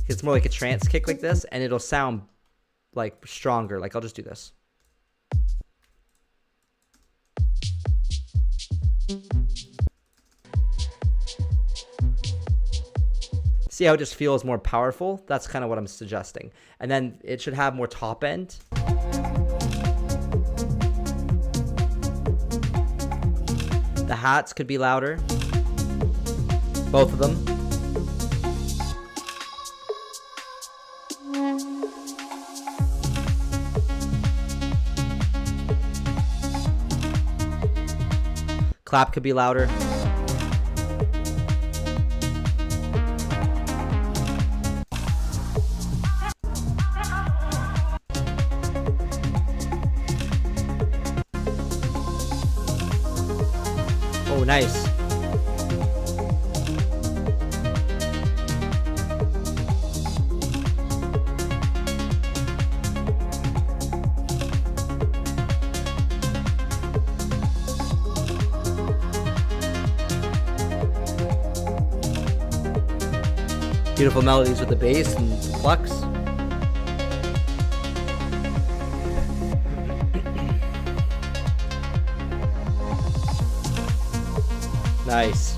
A: It's more like a trance kick like this, and it'll sound like stronger. Like I'll just do this. See how it just feels more powerful? That's kind of what I'm suggesting. And then it should have more top end. The hats could be louder. Both of them. Clap could be louder. Oh, nice. Beautiful melodies with the bass and plucks. Nice.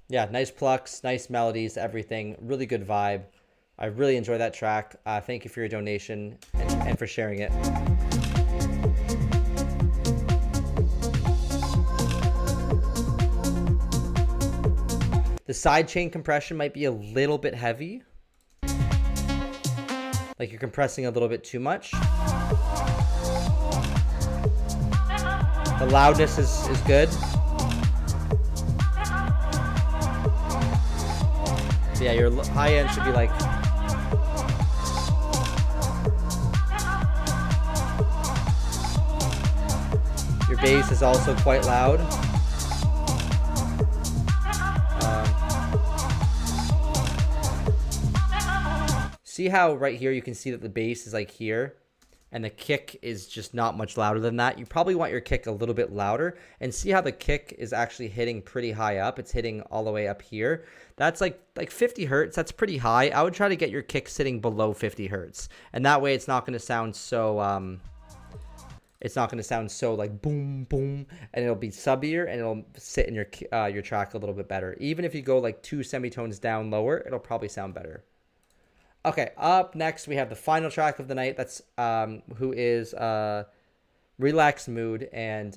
A: Yeah, nice plucks, nice melodies, everything. Really good vibe. I really enjoy that track. Thank you for your donation and for sharing it. The sidechain compression might be a little bit heavy. Like you're compressing a little bit too much. The loudness is good. Yeah, your high end should be like... Your bass is also quite loud. See how right here you can see that the bass is like here and the kick is just not much louder than that. You probably want your kick a little bit louder, and see how the kick is actually hitting pretty high up. It's hitting all the way up here. That's like 50 hertz. That's pretty high. I would try to get your kick sitting below 50 hertz, and that way it's not going to sound so like boom boom, and it'll be subbier, and it'll sit in your track a little bit better. Even if you go like 2 semitones down lower, it'll probably sound better. Okay, up next we have the final track of the night. That's who is Relaxed Mood, and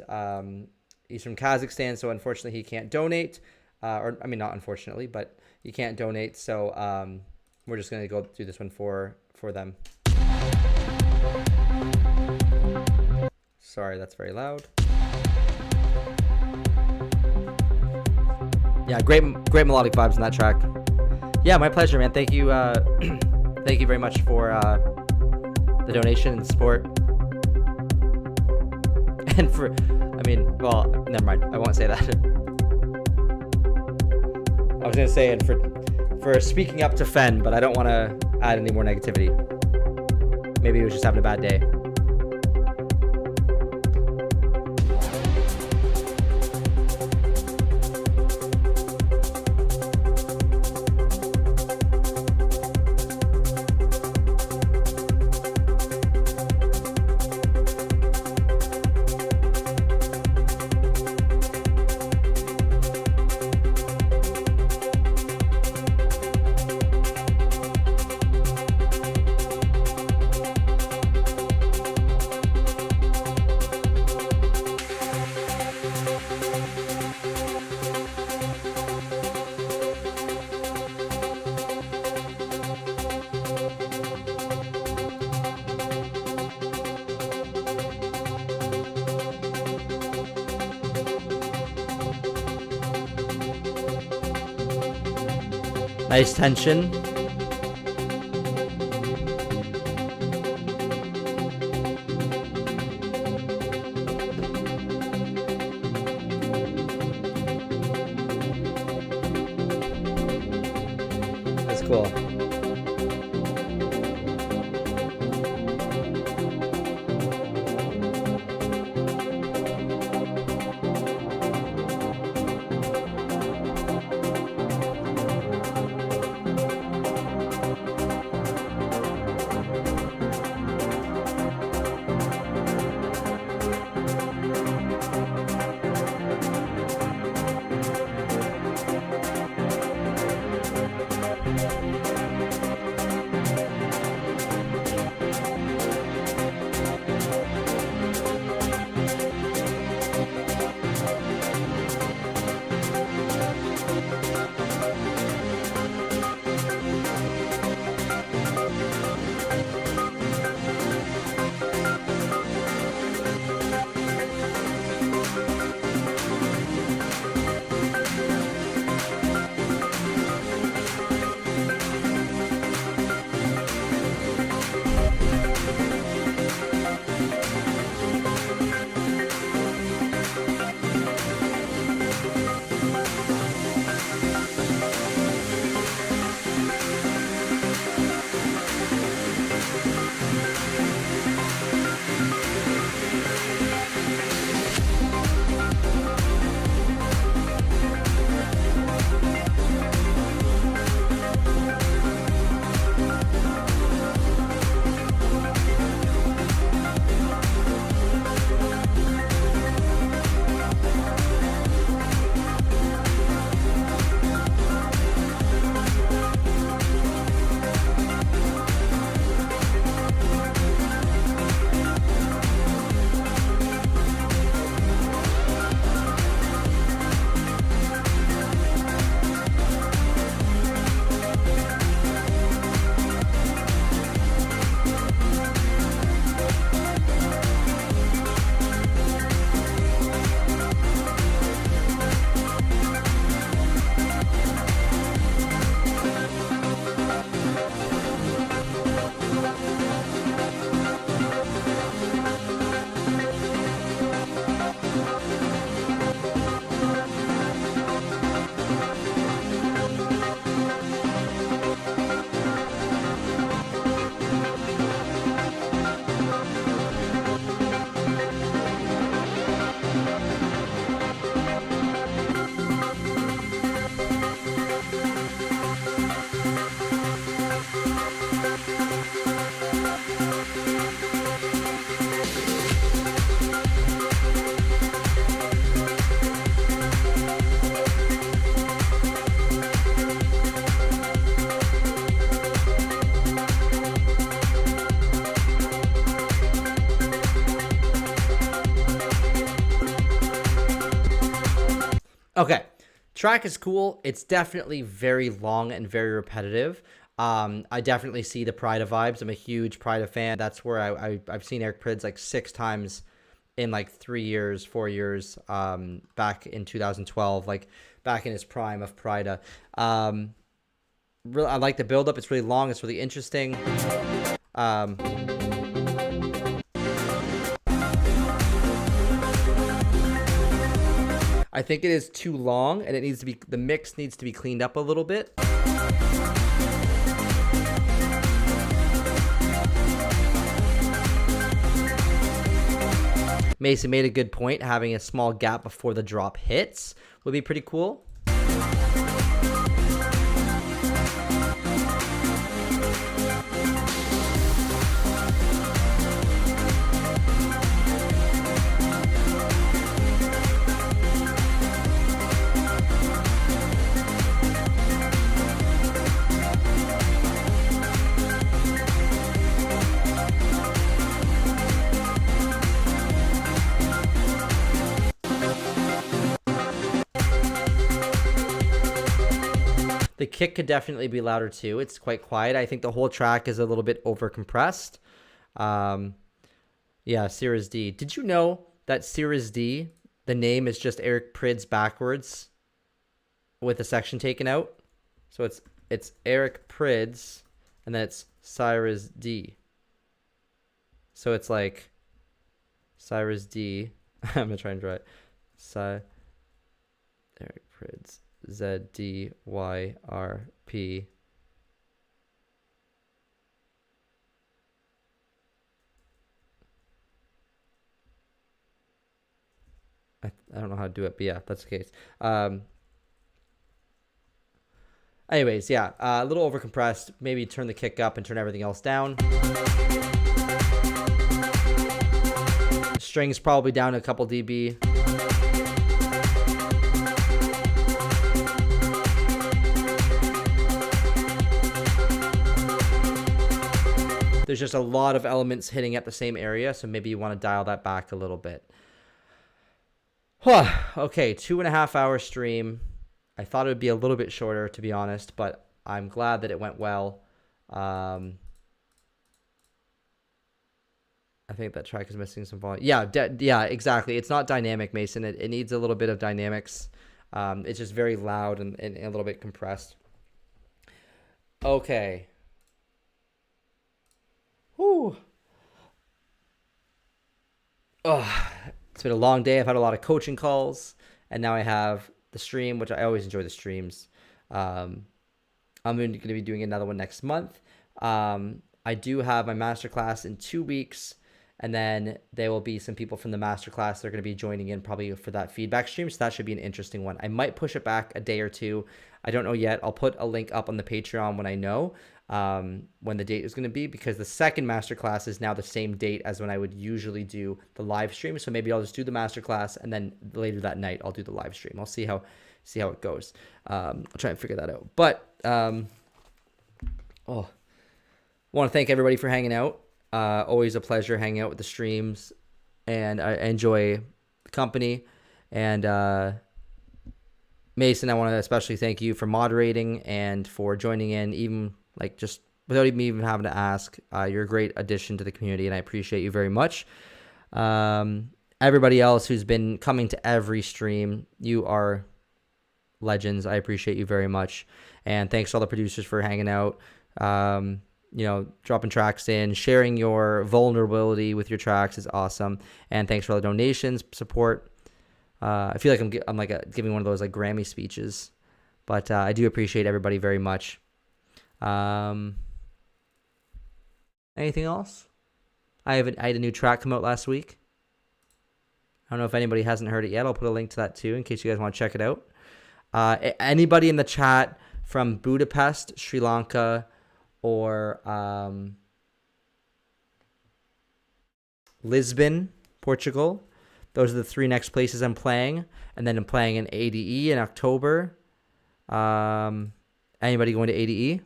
A: he's from Kazakhstan, so unfortunately he can't donate. Or I mean, not unfortunately, but he can't donate. So we're just gonna go through this one for them. Sorry, that's very loud. Yeah, great melodic vibes in that track. Yeah, my pleasure, man. Thank you. Thank you very much for the donation and support. And for, I mean, well, never mind. I won't say that. I was gonna say, and for speaking up to Fen, but I don't want to add any more negativity. Maybe he was just having a bad day. Nice tension. That's cool. Okay, track is cool. It's definitely very long and very repetitive. I definitely see the Pryda vibes. I'm a huge Pryda fan. That's where I've seen Eric Prydz like 6 times in like 3 years, 4 years, back in 2012, like back in his prime of Pryda. Really, I like the build up. It's really long. It's really interesting. I think it is too long, and it needs to be, the mix needs to be cleaned up a little bit. Mason made a good point. Having a small gap before the drop hits would be pretty cool. The kick could definitely be louder too. It's quite quiet. I think the whole track is a little bit over compressed. Yeah, Cirrus D. Did you know that Cirrus D, the name is just Eric Prydz backwards with a section taken out? So it's Eric Prids, and then it's Cyrus D. So it's like Cyrus D. I'm gonna try and draw it. Eric Prids, ZDYRP. I don't know how to do it, but yeah, that's the case. Anyways, yeah, a little overcompressed. Maybe turn the kick up and turn everything else down. Strings probably down a couple dB. There's just a lot of elements hitting at the same area, so maybe you want to dial that back a little bit. Okay, 2.5 hour stream. I thought it would be a little bit shorter, to be honest, but I'm glad that it went well. I think that track is missing some volume. Yeah, yeah, exactly. It's not dynamic, Mason. It needs a little bit of dynamics. It's just very loud and a little bit compressed. Okay. Whew. Oh, it's been a long day. I've had a lot of coaching calls, and now I have the stream, which I always enjoy the streams. I'm going to be doing another one next month. I do have my masterclass in 2 weeks, and then there will be some people from the masterclass that are going to be joining in probably for that feedback stream. So that should be an interesting one. I might push it back a day or two. I don't know yet. I'll put a link up on the Patreon when I know when the date is going to be, because the second masterclass is now the same date as when I would usually do the live stream. So maybe I'll just do the masterclass, and then later that night I'll do the live stream. I'll see how it goes. I'll try and figure that out. But I want to thank everybody for hanging out. Always a pleasure hanging out with the streams, and I enjoy the company. And Mason, I want to especially thank you for moderating and for joining in, even like just without me even having to ask. You're a great addition to the community, and I appreciate you very much. Everybody else who's been coming to every stream, you are legends. I appreciate you very much. And thanks to all the producers for hanging out, dropping tracks in, sharing your vulnerability with your tracks is awesome. And thanks for all the donations, support. I feel like I'm giving one of those like Grammy speeches, but I do appreciate everybody very much. Anything else? I had a new track come out last week. I don't know if anybody hasn't heard it yet. I'll put a link to that too in case you guys want to check it out. Anybody in the chat from Budapest, Sri Lanka, or Lisbon, Portugal. Those are the 3 next places I'm playing. And then I'm playing in ADE in October. Anybody going to ADE?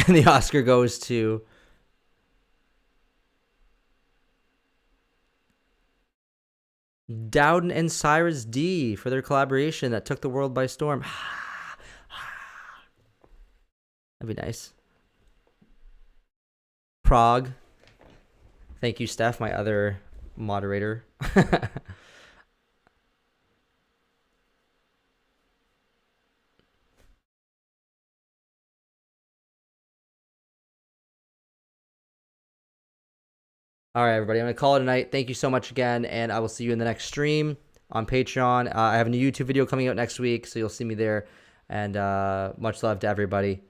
A: And the Oscar goes to Dowden and Cyrus D for their collaboration that took the world by storm. That'd be nice. Prague. Thank you, Steph, my other moderator. All right, everybody. I'm going to call it a night. Thank you so much again, and I will see you in the next stream on Patreon. I have a new YouTube video coming out next week, so you'll see me there. And much love to everybody.